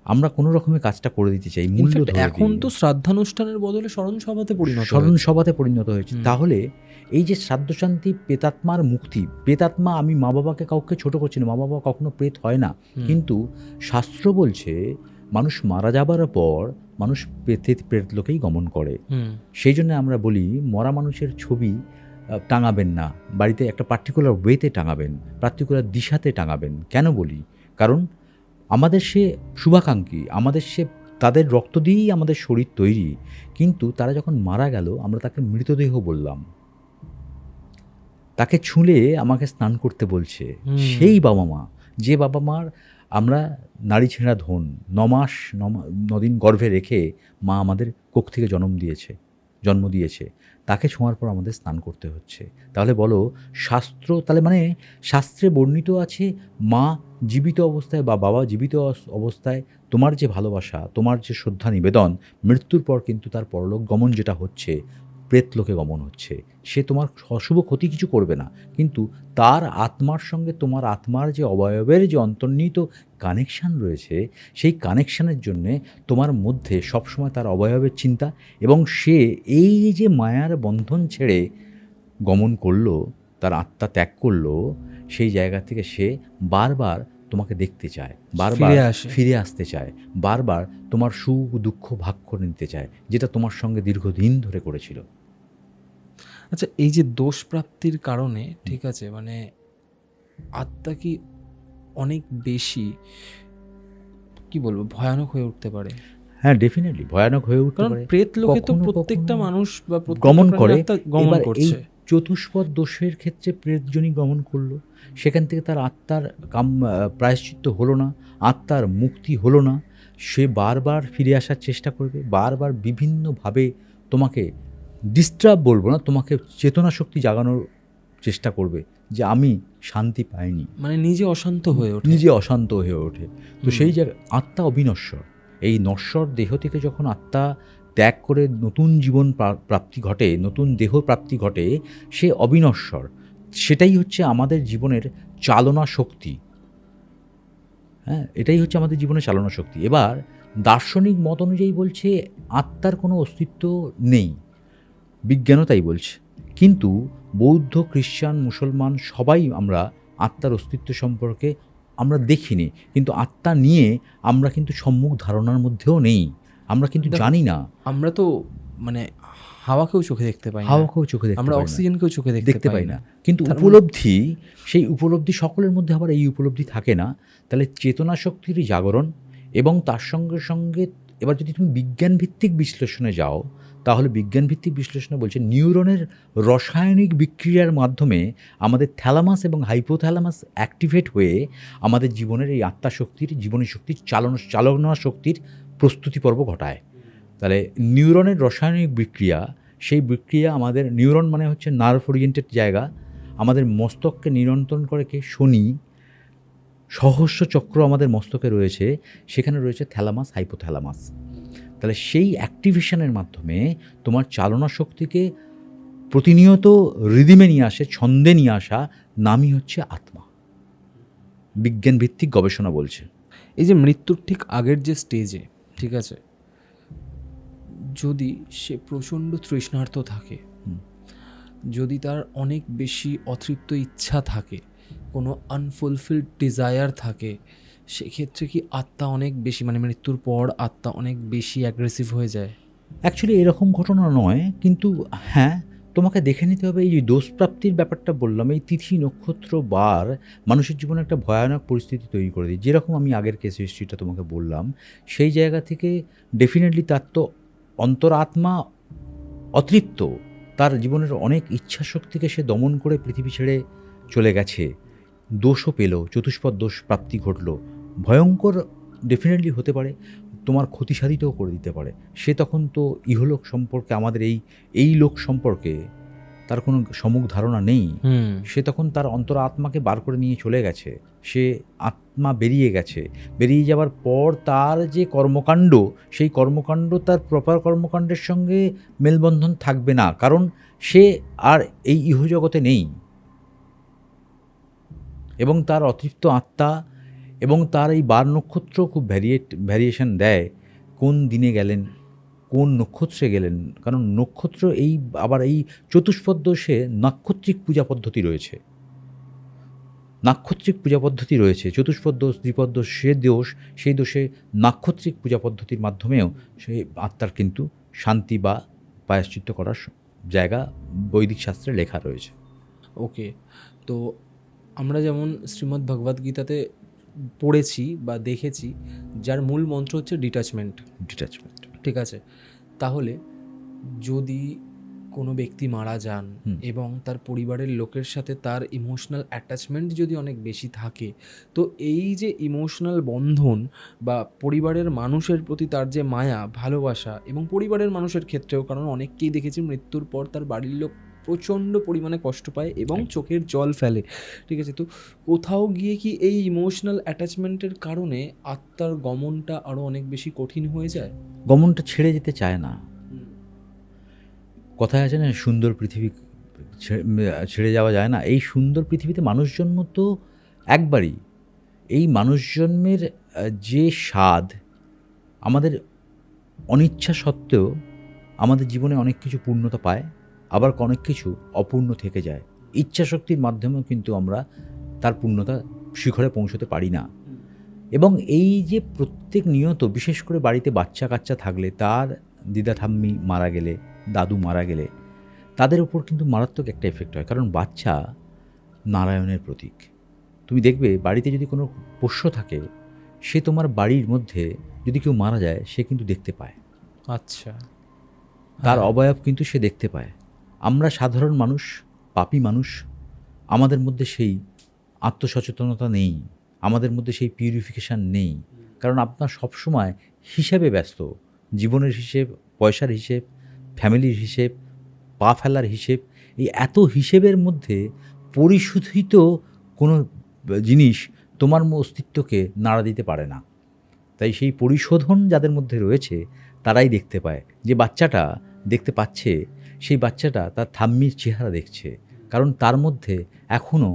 আমরা কোনো রকমের কাজটা করে দিতে চাই, মূল্য ইনফ্যাক্ট ধরে এখন দিই। তো শ্রাদ্ধানুষ্ঠানের বদলে স্মরণ সভাতে পরিণত স্মরণ হয়েছে। সভাতে পরিণত হয়েছে। তাহলে এই যে শ্রাদ্ধ শান্তি, প্রেতাত্মার মুক্তি, প্রেতাত্মা, আমি মা বাবাকে কাউকে ছোট করছি না, মা বাবা কখনো প্রেত হয় না, কিন্তু শাস্ত্র বলছে মানুষ মারা যাবার পর মানুষ প্রেতলোকেই গমন করে। সেই জন্য আমরা বলি মরা মানুষের ছবি টাঙাবেন না, বাড়িতে একটা পার্টিকুলার ওয়েতে টাঙাবেন, পার্টিকুলার দিশাতে টাঙাবেন। কেন বলি? কারণ আমাদের সে শুভাকাঙ্ক্ষী, আমাদের সে, তাদের রক্ত দিয়েই আমাদের শরীর তৈরি, কিন্তু তারা যখন মারা গেল আমরা তাকে মৃতদেহ বললাম। তাকে ছুঁলে আমাকে স্নান করতে বলছে সেই বাবা মা, যে বাবা মার আমরা নারী ছেঁড়া ধন 9 দিন গর্ভে রেখে মা আমাদের কোখ থেকে জন্ম দিয়েছে, তাকে ছোঁয়ার পর আমাদের স্নান করতে হচ্ছে। তাহলে বলো, শাস্ত্র তাহলে মানে শাস্ত্রে বর্ণিত আছে মা জীবিত অবস্থায় বা বাবা জীবিত অবস্থায় তোমার যে ভালোবাসা, তোমার যে শ্রদ্ধা নিবেদন, মৃত্যুর পর কিন্তু তার পরলোক গমন যেটা হচ্ছে, প্রেতলোকে গমন হচ্ছে। সে তোমার অশুভ ক্ষতি কিছু করবে না, কিন্তু তার আত্মার সঙ্গে তোমার আত্মার যে অবয়বের যে অন্তর্নিহিত কানেকশান রয়েছে, সেই কানেকশানের জন্যে তোমার মধ্যে সবসময় তার অবয়বের চিন্তা, এবং সে এই যে মায়ার বন্ধন ছেড়ে গমন করলো, তার আত্মা ত্যাগ করলো, সেই জায়গা থেকে সে বারবার তোমাকে দেখতে চায়, বারবার ফিরে আসে। ফিরে আসতে চায়, বারবার তোমার সুখ দুঃখ ভাগ করে নিতে চায়, যেটা তোমার সঙ্গে দীর্ঘদিন ধরে করেছিল। আচ্ছা, এই যে দোষ প্রাপ্তির কারণে, ঠিক আছে, মানে আত্মা কি অনেক বেশি, কি বলবো, ভয়ানক হয়ে উঠতে পারে? হ্যাঁ, ডেফিনেটলি ভয়ানক হয়ে উঠতে কারণ পারে। প্রেত লোকে তো কখনো প্রত্যেকটা কখনো মানুষ বা প্রত্যেকটা গমন প্রাণীর করে। আত্মা গমন এবার এই করছে। চতুষ্পদ দোষের ক্ষেত্রে প্রেতজনই গমন করলো, সেখান থেকে তার আত্মার প্রায়শ্চিত্ত হলো না, আত্মার মুক্তি হলো না। সে বারবার ফিরে আসার চেষ্টা করবে, বারবার বিভিন্নভাবে তোমাকে ডিস্টার্ব বলবো না, তোমাকে চেতনা শক্তি জাগানোর চেষ্টা করবে যে আমি শান্তি পাইনি, মানে নিজে অশান্ত হয়ে ওঠে। নিজে অশান্ত হয়ে ওঠে। তো সেই জায়গায় আত্মা অবিনশ্বর। এই নশ্বর দেহ থেকে যখন আত্মা ত্যাগ করে নতুন জীবন প্রাপ্তি ঘটে, নতুন দেহ প্রাপ্তি ঘটে, সে অবিনশ্বর। সেটাই হচ্ছে আমাদের জীবনের চালনা শক্তি। হ্যাঁ, এটাই হচ্ছে আমাদের জীবনের চালনা শক্তি। এবার দার্শনিক মত অনুযায়ী বলছে আত্মার কোনো অস্তিত্ব নেই, বিজ্ঞানও তাই বলছে। কিন্তু বৌদ্ধ, খ্রিস্টান, মুসলমান সবাই আমরা আত্মার অস্তিত্ব সম্পর্কে আমরা দেখিনি, কিন্তু আত্মা নিয়ে আমরা কিন্তু সম্মুখ ধারণার মধ্যেও নেই, আমরা কিন্তু দেখো, জানি না। আমরা তো মানে হাওয়াকেও চোখে দেখতে পাই না, হাওয়াকেও চোখে দেখতে আমরা পাই না, অক্সিজেনকেও চোখে দেখতে পাই না। কিন্তু তার মানে- উপলব্ধি, সেই উপলব্ধি সকলের মধ্যে আবার এই উপলব্ধি থাকে না। তাহলে চেতনা শক্তির জাগরণ এবং তার সঙ্গে সঙ্গে এবার যদি তুমি বিজ্ঞান ভিত্তিক বিশ্লেষণে যাও, তাহলে বিজ্ঞান ভিত্তিক বিশ্লেষণে বলছে নিউরনের রাসায়নিক বিক্রিয়ার মাধ্যমে আমাদের থ্যালামাস এবং হাইপোথ্যালামাস অ্যাক্টিভেট হয়ে আমাদের জীবনের এই আত্মা শক্তির, জীবনী শক্তির চালনা শক্তির প্রস্তুতি পর্ব ঘটায়। তাহলে নিউরনের রাসায়নিক বিক্রিয়া, সেই বিক্রিয়া আমাদের, নিউরন মানে হচ্ছে নার্ভ ওরিয়েন্টেড জায়গা, আমাদের মস্তককে নিয়ন্ত্রণ করে কে? শনি। সহস্র চক্র আমাদের মস্তকে রয়েছে, সেখানে রয়েছে থ্যালামাস, হাইপোথ্যালামাস। তাহলে সেই অ্যাক্টিভেশনের মাধ্যমে তোমার চালনা শক্তিকে প্রতিনিয়ত রিদিমে নিয়ে আসে, ছন্দে নিয়ে আসা নামই হচ্ছে আত্মা, বিজ্ঞান ভিত্তিক গবেষণা বলছে। এই যে মৃত্যুর ঠিক আগের যে স্টেজে, ঠিক আছে, যদি সে প্রচণ্ড তৃষ্ণার্ত থাকে, যদি তার অনেক বেশি অতৃপ্ত ইচ্ছা থাকে, কোনো আনফুলফিলড ডিজায়ার থাকে, সেক্ষেত্রে কি আত্মা অনেক বেশি, মানে মৃত্যুর পর আত্মা অনেক বেশি অ্যাগ্রেসিভ হয়ে যায়? অ্যাকচুয়ালি এরকম ঘটনা নয়, কিন্তু হ্যাঁ, তোমাকে দেখে নিতে হবে। এই যে দোষপ্রাপ্তির ব্যাপারটা বললাম, এই তিথি নক্ষত্র বার মানুষের জীবনে একটা ভয়ানক পরিস্থিতি তৈরি করে দিই। যেরকম আমি আগের কেস হিস্ট্রিটা তোমাকে বললাম, সেই জায়গা থেকে ডেফিনেটলি তার তো অন্তরাত্মা অতৃপ্ত, তার জীবনের অনেক ইচ্ছা শক্তিকে সে দমন করে পৃথিবী ছেড়ে চলে গেছে, দোষও পেল, চতুষ্পদ দোষ প্রাপ্তি ঘটলো, ভয়ঙ্কর ডেফিনেটলি হতে পারে, তোমার ক্ষতি সাধিতও করে দিতে পারে। সে তখন তো ইহলোক সম্পর্কে, আমাদের এই লোক সম্পর্কে তার কোনো সম্মুখ ধারণা নেই। সে তখন তার অন্তরাত্মাকে বার করে নিয়ে চলে গেছে, সে আত্মা বেরিয়ে গেছে। বেরিয়ে যাওয়ার পর তার যে কর্মকাণ্ড, সেই কর্মকাণ্ড তার প্রপার কর্মকাণ্ডের সঙ্গে মেলবন্ধন থাকবে না, কারণ সে আর এই ইহজগতে নেই। এবং তার অতৃপ্ত আত্মা এবং তার এই বার নক্ষত্র খুব ভ্যারিয়েশন দেয়, কোন দিনে গেলেন, কোন নক্ষত্রে গেলেন। কারণ নক্ষত্র এই আবার এই চতুষ্পদ দোষে নাক্ষত্রিক পূজা পদ্ধতি রয়েছে, নাক্ষত্রিক পূজা পদ্ধতি রয়েছে। চতুষ্পদ দোষ, দ্বিপদ দোষ, সেই দোষে নাক্ষত্রিক পূজা পদ্ধতির মাধ্যমেও সেই আত্মার কিন্তু শান্তি বা প্রায়শ্চিত্ত করার জায়গা বৈদিক শাস্ত্রে লেখা রয়েছে। ওকে, তো আমরা যেমন শ্রীমদ্ ভগবদ্গীতাতে পড়েছি বা দেখেছি, যার মূল মন্ত্র হচ্ছে ডিট্যাচমেন্ট, ঠিক আছে। তাহলে যদি কোনো ব্যক্তি মারা যান এবং তার পরিবারের লোকের সাথে তার ইমোশনাল অ্যাটাচমেন্ট যদি অনেক বেশি থাকে, তো এই যে ইমোশনাল বন্ধন বা পরিবারের মানুষের প্রতি তার যে মায়া, ভালোবাসা, এবং পরিবারের মানুষের ক্ষেত্রেও, কারণ অনেককেই দেখেছি মৃত্যুর পর তার বাড়ির লোক প্রচণ্ড পরিমাণে কষ্ট পায় এবং চোখের জল ফেলে, ঠিক আছে। তো কোথাও গিয়ে কি এই ইমোশনাল অ্যাটাচমেন্টের কারণে আত্মার গমনটা আরও অনেক বেশি কঠিন হয়ে যায়? গমনটা ছেড়ে যেতে চায় না। কথায় আছে না, সুন্দর পৃথিবী ছেড়ে যাওয়া যায় না। এই সুন্দর পৃথিবীতে মানুষ জন্ম তো একবারই। এই মানুষ জন্মের যে স্বাদ, আমাদের অনিচ্ছা সত্ত্বেও আমাদের জীবনে অনেক কিছু পূর্ণতা পায়, আবার অনেক কিছু অপূর্ণ থেকে যায়। ইচ্ছা শক্তির মাধ্যমেও কিন্তু আমরা তার পূর্ণতা শিখরে পৌঁছতে পারি না। এবং এই যে প্রত্যেক নিয়ত, বিশেষ করে বাড়িতে বাচ্চা কাচ্চা থাকলে, তার দিদা ঠাম্মি মারা গেলে, দাদু মারা গেলে, তাদের উপর কিন্তু মারাত্মক একটা এফেক্ট হয়। কারণ বাচ্চা নারায়ণের প্রতীক। তুমি দেখবে বাড়িতে যদি কোনো পোষ্য থাকে, সে তোমার বাড়ির মধ্যে যদি কেউ মারা যায়, সে কিন্তু দেখতে পায়, আচ্ছা, তার অবয়ব কিন্তু সে দেখতে পায়। আমরা সাধারণ মানুষ, পাপী মানুষ, আমাদের মধ্যে সেই আত্মসচেতনতা নেই, আমাদের মধ্যে সেই পিউরিফিকেশান নেই। কারণ আপনার সবসময় হিসেবে ব্যস্ত, জীবনের হিসেব, পয়সার হিসেব, ফ্যামিলির হিসেব, পা ফেলার হিসেব। এই এত হিসেবের মধ্যে পরিশোধিত কোনো জিনিস তোমার অস্তিত্বকে নাড়া দিতে পারে না। তাই সেই পরিশোধন যাদের মধ্যে রয়েছে তারাই দেখতে পায়। যে বাচ্চাটা দেখতে পাচ্ছে, সেই বাচ্চাটা তার ঠাম্মির চেহারা দেখছে, কারণ তার মধ্যে এখনও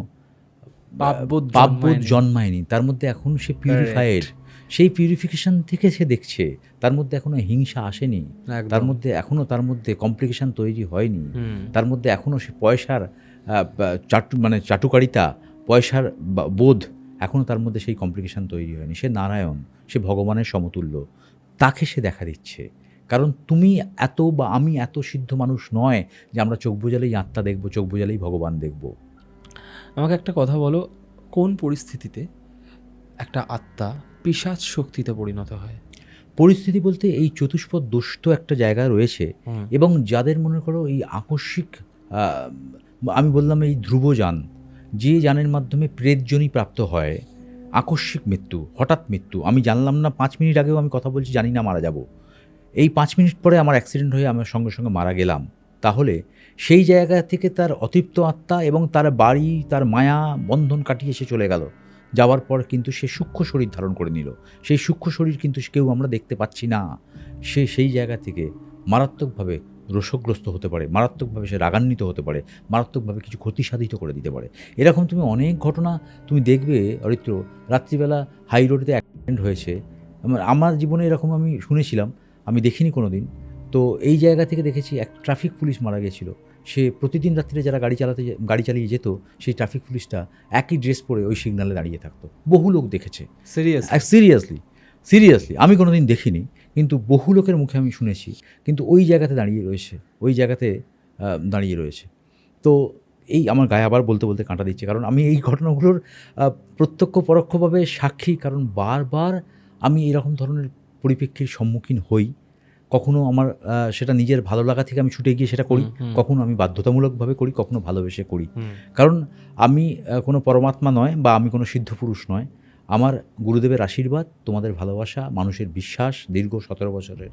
পাপবোধ জন্মায়নি, তার মধ্যে এখন সে পিউরিফাইড। সেই পিউরিফিকেশান থেকে সে দেখছে, তার মধ্যে এখনও হিংসা আসেনি, তার মধ্যে এখনও তার মধ্যে কমপ্লিকেশান তৈরি হয়নি, তার মধ্যে এখনও সে পয়সার চাটুকারিতা, পয়সার বোধ, এখনও তার মধ্যে সেই কমপ্লিকেশান তৈরি হয়নি। সে নারায়ণ, সে ভগবানের সমতুল্য, তাকে সে দেখা দিচ্ছে। কারণ তুমি এত বা আমি এত সিদ্ধ মানুষ নয় যে আমরা চোখ বোঝালেই আত্মা দেখবো, চোখ বোঝালেই ভগবান দেখবো। আমাকে একটা কথা বলো, কোন পরিস্থিতিতে একটা আত্মা পিশাচ শক্তিতে পরিণত হয়? পরিস্থিতি বলতে এই চতুষ্পদ দুষ্ট একটা জায়গা রয়েছে, এবং যাদের মনে করো এই আকস্মিক, আমি বললাম এই ধ্রুবযান, যে যানের মাধ্যমে প্রেতজনী প্রাপ্ত হয়, আকস্মিক মৃত্যু, হঠাৎ মৃত্যু। আমি জানলাম না 5 মিনিট আগেও আমি কথা বলছি, জানি না মারা যাব, এই 5 মিনিট পরে আমার অ্যাক্সিডেন্ট হয়ে আমার সঙ্গে সঙ্গে মারা গেলাম, তাহলে সেই জায়গা থেকে তার অতৃপ্ত আত্মা এবং তার বাড়ি, তার মায়া বন্ধন কাটিয়ে সে চলে গেল। যাওয়ার পর কিন্তু সে সূক্ষ্ম শরীর ধারণ করে নিল। সেই সূক্ষ্ম শরীর কিন্তু কেউ আমরা দেখতে পাচ্ছি না। সে সেই জায়গা থেকে মারাত্মকভাবে রোষগ্রস্ত হতে পারে, মারাত্মকভাবে সে রাগান্বিত হতে পারে, মারাত্মকভাবে কিছু ক্ষতি সাধিত করে দিতে পারে। এরকম তুমি অনেক ঘটনা তুমি দেখবে অরিত্র। রাত্রিবেলা হাই রোডেতে অ্যাক্সিডেন্ট হয়েছে, আমার জীবনে এরকম আমি শুনেছিলাম, আমি দেখিনি কোনো দিন। তো এই জায়গা থেকে দেখেছি এক ট্রাফিক পুলিশ মারা গেছিলো। সে প্রতিদিন রাত্রে যারা গাড়ি চালিয়ে যেত, সেই ট্রাফিক পুলিশটা একই ড্রেস পরে ওই সিগনালে দাঁড়িয়ে থাকতো। বহু লোক দেখেছে। সিরিয়াসলি আমি কোনো দিন দেখিনি, কিন্তু বহু লোকের মুখে আমি শুনেছি। কিন্তু ওই জায়গাতে দাঁড়িয়ে রয়েছে। তো এই আমার গায়ে আবার বলতে বলতে কাঁটা দিচ্ছে, কারণ আমি এই ঘটনাগুলোর প্রত্যক্ষ পরোক্ষভাবে সাক্ষী। কারণ বারবার আমি এরকম ধরনের পরিপ্রেক্ষির সম্মুখীন হই। কখনো আমার সেটা নিজের ভালো লাগা থেকে আমি ছুটে গিয়ে সেটা করি, কখনো আমি বাধ্যতামূলকভাবে করি, কখনো ভালোবেসে করি। কারণ আমি কোনো পরমাত্মা নয়, বা আমি কোনো সিদ্ধ পুরুষ নয়। আমার গুরুদেবের আশীর্বাদ, তোমাদের ভালোবাসা, মানুষের বিশ্বাস, দীর্ঘ 17 বছরের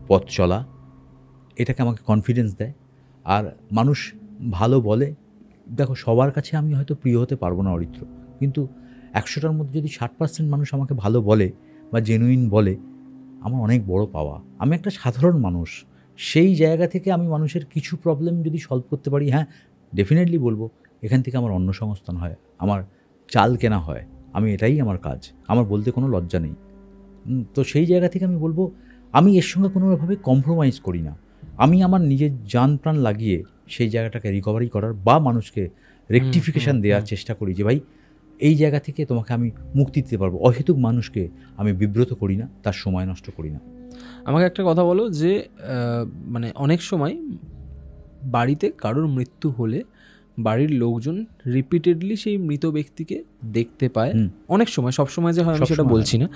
পথ চলা, এটাকে আমাকে কনফিডেন্স দেয়। আর মানুষ ভালো বলে, দেখো সবার কাছে আমি হয়তো প্রিয় হতে পারবো না অরিত্র, কিন্তু 100টার মধ্যে যদি 60% মানুষ আমাকে ভালো বলে বা জেনুইন বলে, আমার অনেক বড় পাওয়া। আমি একটা সাধারণ মানুষ, সেই জায়গা থেকে আমি মানুষের কিছু প্রবলেম যদি সলভ করতে পারি, হ্যাঁ ডেফিনেটলি বলবো এখান থেকে আমার অন্ন সংস্থান হয়, আমার চাল কেনা হয়, আমি এটাই আমার কাজ, আমার বলতে কোনো লজ্জা নেই। তো সেই জায়গা থেকে আমি বলবো আমি এর সঙ্গে কোনোভাবে কম্প্রোমাইজ করি না। আমি আমার নিজের জান প্রাণ লাগিয়ে সেই জায়গাটাকে রিকভারি করার বা মানুষকে রেকটিফিকেশান দেওয়ার চেষ্টা করি, যে ভাই এই জায়গা থেকে তোমাকে আমি মুক্তি দিতে পারবো। অহেতুক মানুষকে আমি বিব্রত করি না, তার সময় নষ্ট করি না। আমাকে একটা কথা বলো, যে মানে অনেক সময় বাড়িতে কারোর মৃত্যু হলে বাড়ির লোকজন রিপিটেডলি সেই মৃত ব্যক্তিকে দেখতে পায়। অনেক সময়, সব সময় যে হয় আমি সেটা বলছি না,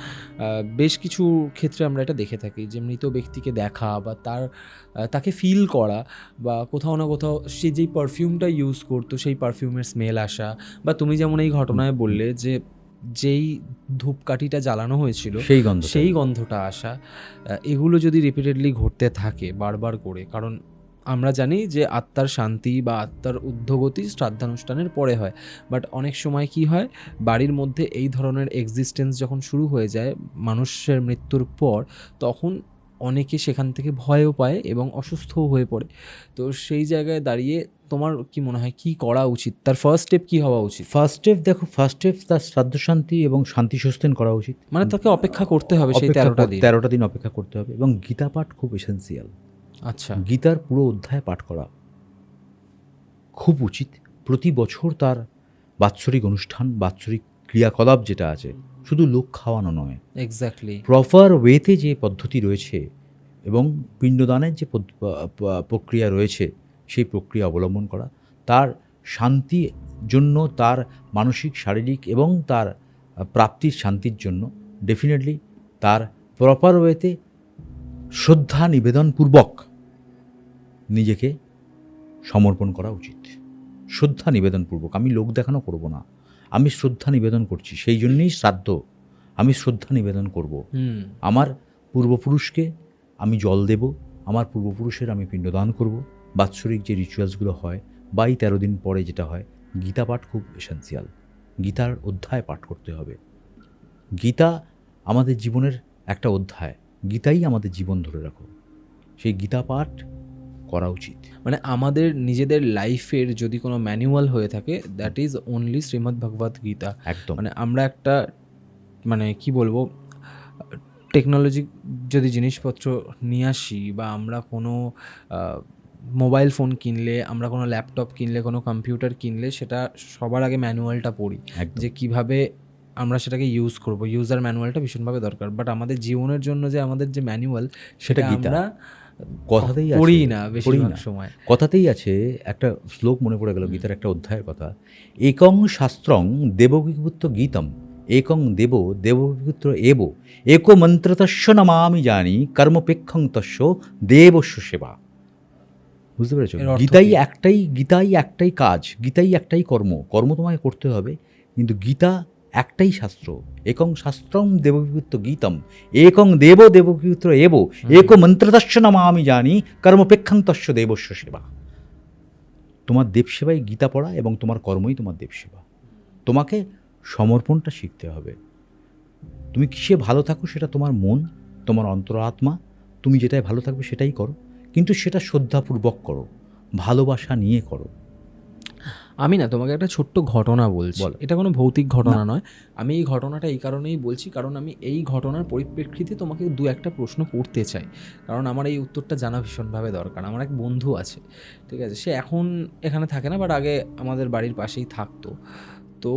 বেশ কিছু ক্ষেত্রে আমরা এটা দেখে থাকি যে মৃত ব্যক্তিকে দেখা বা তাকে ফিল করা, বা কোথাও না কোথাও সে যেই পারফিউমটা ইউজ করতো সেই পারফিউমের স্মেল আসা, বা তুমি যেমন এই ঘটনায় বললে যে যেই ধূপকাঠিটা জ্বালানো হয়েছিল সেই গন্ধটা আসা, এগুলো যদি রিপিটেডলি ঘটতে থাকে বারবার করে, কারণ আমরা জানি যে আত্মার শান্তি বা আত্মার ঊর্ধ্বগতি শ্রাদ্ধানুষ্ঠানের পরে হয়, বাট অনেক সময় কি হয়, বাড়ির মধ্যে এই ধরনের এক্সিস্টেন্স যখন শুরু হয়ে যায় মানুষের মৃত্যুর পর, তখন অনেকে সেখান থেকে ভয়ও পায় এবং অসুস্থও হয়ে পড়ে। তো সেই জায়গায় দাঁড়িয়ে তোমার কি মনে হয় কি করা উচিত? তার ফার্স্ট স্টেপ কি হওয়া উচিত? ফার্স্ট স্টেপ তার শ্রাদ্ধ শান্তি এবং শান্তি সুস্থেন করা উচিত। মানে তাকে অপেক্ষা করতে হবে, সেই 13টা দিন অপেক্ষা করতে হবে, এবং গীতা পাঠ খুব এসেন্সিয়াল। আচ্ছা, গীতার পুরো অধ্যায় পাঠ করা খুব উচিত। প্রতি বছর তার বাৎসরিক অনুষ্ঠান, বাৎসরিক ক্রিয়াকলাপ যেটা আছে শুধু লোক খাওয়ানো নয়, এক্স্যাক্টলি। প্রপার ওয়েতে যে পদ্ধতি রয়েছে এবং পিণ্ডদানের যে প্রক্রিয়া রয়েছে সেই প্রক্রিয়া অবলম্বন করা, তার শান্তির জন্য, তার মানসিক, শারীরিক এবং তার প্রাপ্তির শান্তির জন্য ডেফিনেটলি তার প্রপার ওয়েতে শ্রদ্ধা নিবেদনপূর্বক নিজেকে সমর্পণ করা উচিত। শ্রদ্ধা নিবেদনপূর্বক, আমি লোক দেখানো করব না, আমি শ্রদ্ধা নিবেদন করছি, সেই জন্যই শ্রাদ্ধ, আমি শ্রদ্ধা নিবেদন করব। আমার পূর্বপুরুষকে আমি জল দেব, আমার পূর্বপুরুষের আমি পিণ্ডদান করব, বাৎসরিক যে রিচুয়ালসগুলো হয় বা এই 13 দিন পরে যেটা হয়, গীতা পাঠ খুব এসেন্সিয়াল। গীতার অধ্যায় পাঠ করতে হবে। গীতা আমাদের জীবনের একটা অধ্যায়, গীতাই আমাদের জীবন ধরে রাখো, সেই গীতা পাঠ করা উচিত। মানে আমাদের নিজেদের লাইফের যদি কোনো ম্যানুয়াল হয়ে থাকে, that is only Shrimad Bhagavad Gita. একদম। মানে আমরা একটা, মানে কি বলবো, টেকনোলজি যদি জিনিসপত্র নিয়ে আসি বা আমরা কোনো মোবাইল ফোন কিনলে, আমরা কোনো ল্যাপটপ কিনলে, কোনো কম্পিউটার কিনলে, সেটা সবার আগে ম্যানুয়ালটা পড়ি একদম। যে কিভাবে আমরা সেটাকে ইউজ করব। ইউজার ম্যানুয়ালটা ভীষণভাবে দরকার, বাট আমাদের জীবনের জন্য যে আমাদের যে ম্যানুয়াল, সেটা গীতা। আমরা কথাতেই আছে, পড়ি না পড়ি বেশিরভাগ না। সময়। কথাতেই আছে, একটা শ্লোক মনে পড়ে গেল গীতার একটা অধ্যায়ের কথা, একং শাস্ত্রং দেবগীপুত্র গীতম, একং দেব দেবগীপুত্র এব, एको মন্ত্রতস্য নমামি জানি, কর্মপেক্ষং তস্য দেবস্য সেবা। বুঝতে পেরেছো? এর অর্থ গীতাই কি? একটাই, গীতাই একটাই কাজ, গীতাই একটাই কর্ম, কর্ম তোমাকে করতে হবে, কিন্তু গীতা একটাই শাস্ত্র। একং শাস্ত্রং দেবগীপুত্র গীতম, একং দেব দেবগীপুত্র এব, एको মন্ত্রতস্য নমামি জানি, কর্মপেক্ষং তস্য দেবস্য সেবা। তোমার দেবসেবাই গীতা পড়া এবং তোমার কর্মই তোমার দেবসেবা। তোমাকে সমর্পণটা শিখতে হবে। তুমি কিসে ভালো থাকো সেটা তোমার মন, তোমার অন্তরাত্মা, তুমি যেটায় ভালো থাকবে সেটাই করো, কিন্তু সেটা শ্রদ্ধাপূর্বক করো, ভালোবাসা নিয়ে করো। আমি না তোমাকে একটা ছোট্ট ঘটনা বলছি, বলো। এটা কোনো ভৌতিক ঘটনা নয়। আমি এই ঘটনাটা এই কারণেই বলছি, কারণ আমি এই ঘটনার পরিপ্রেক্ষিতে তোমাকে দু একটা প্রশ্ন করতে চাই, কারণ আমার এই উত্তরটা জানা ভীষণভাবে দরকার। আমার এক বন্ধু আছে, ঠিক আছে, সে এখন এখানে থাকে না, বাট আগে আমাদের বাড়ির পাশেই থাকতো। তো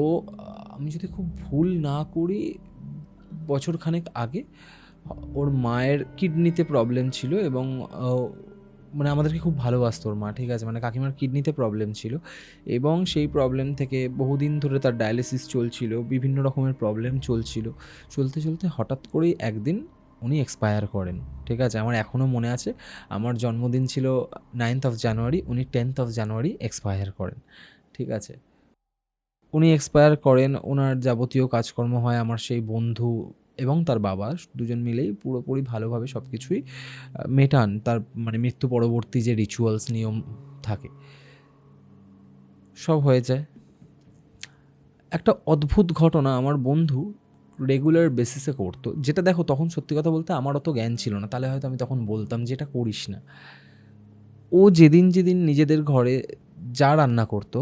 আমি যদি খুব ভুল না করি, বছরখানেক আগে ওর মায়ের কিডনিতে প্রবলেম ছিল এবং মানে আমাদেরকে খুব ভালোবাসতো ওর মা, ঠিক আছে, মানে কাকিমার কিডনিতে প্রবলেম ছিল এবং সেই প্রবলেম থেকে বহুদিন ধরে তার ডায়ালিসিস চলছিল, বিভিন্ন রকমের প্রবলেম চলছিল, চলতে চলতে হঠাৎ করেই একদিন উনি এক্সপায়ার করেন, ঠিক আছে। আমার এখনও মনে আছে, আমার জন্মদিন ছিল 9th of January, উনি 10th of January এক্সপায়ার করেন, ঠিক আছে। উনি এক্সপায়ার করেন, ওনার যাবতীয় কাজকর্ম হয় আমার সেই বন্ধু এবং তার বাবা দুজন মিলেই পুরোপুরি ভালোভাবে সব কিছুই মেটান, তার মানে মৃত্যু পরবর্তী যে রিচুয়ালস নিয়ম থাকে সব হয়ে যায়। একটা অদ্ভুত ঘটনা আমার বন্ধু রেগুলার বেসিসে করতো, যেটা দেখো তখন সত্যি কথা বলতে আমার অত জ্ঞান ছিল না, তাহলে হয়তো আমি তখন বলতাম যে এটা করিস না। ও যেদিন যেদিন নিজেদের ঘরে যা রান্না করতো,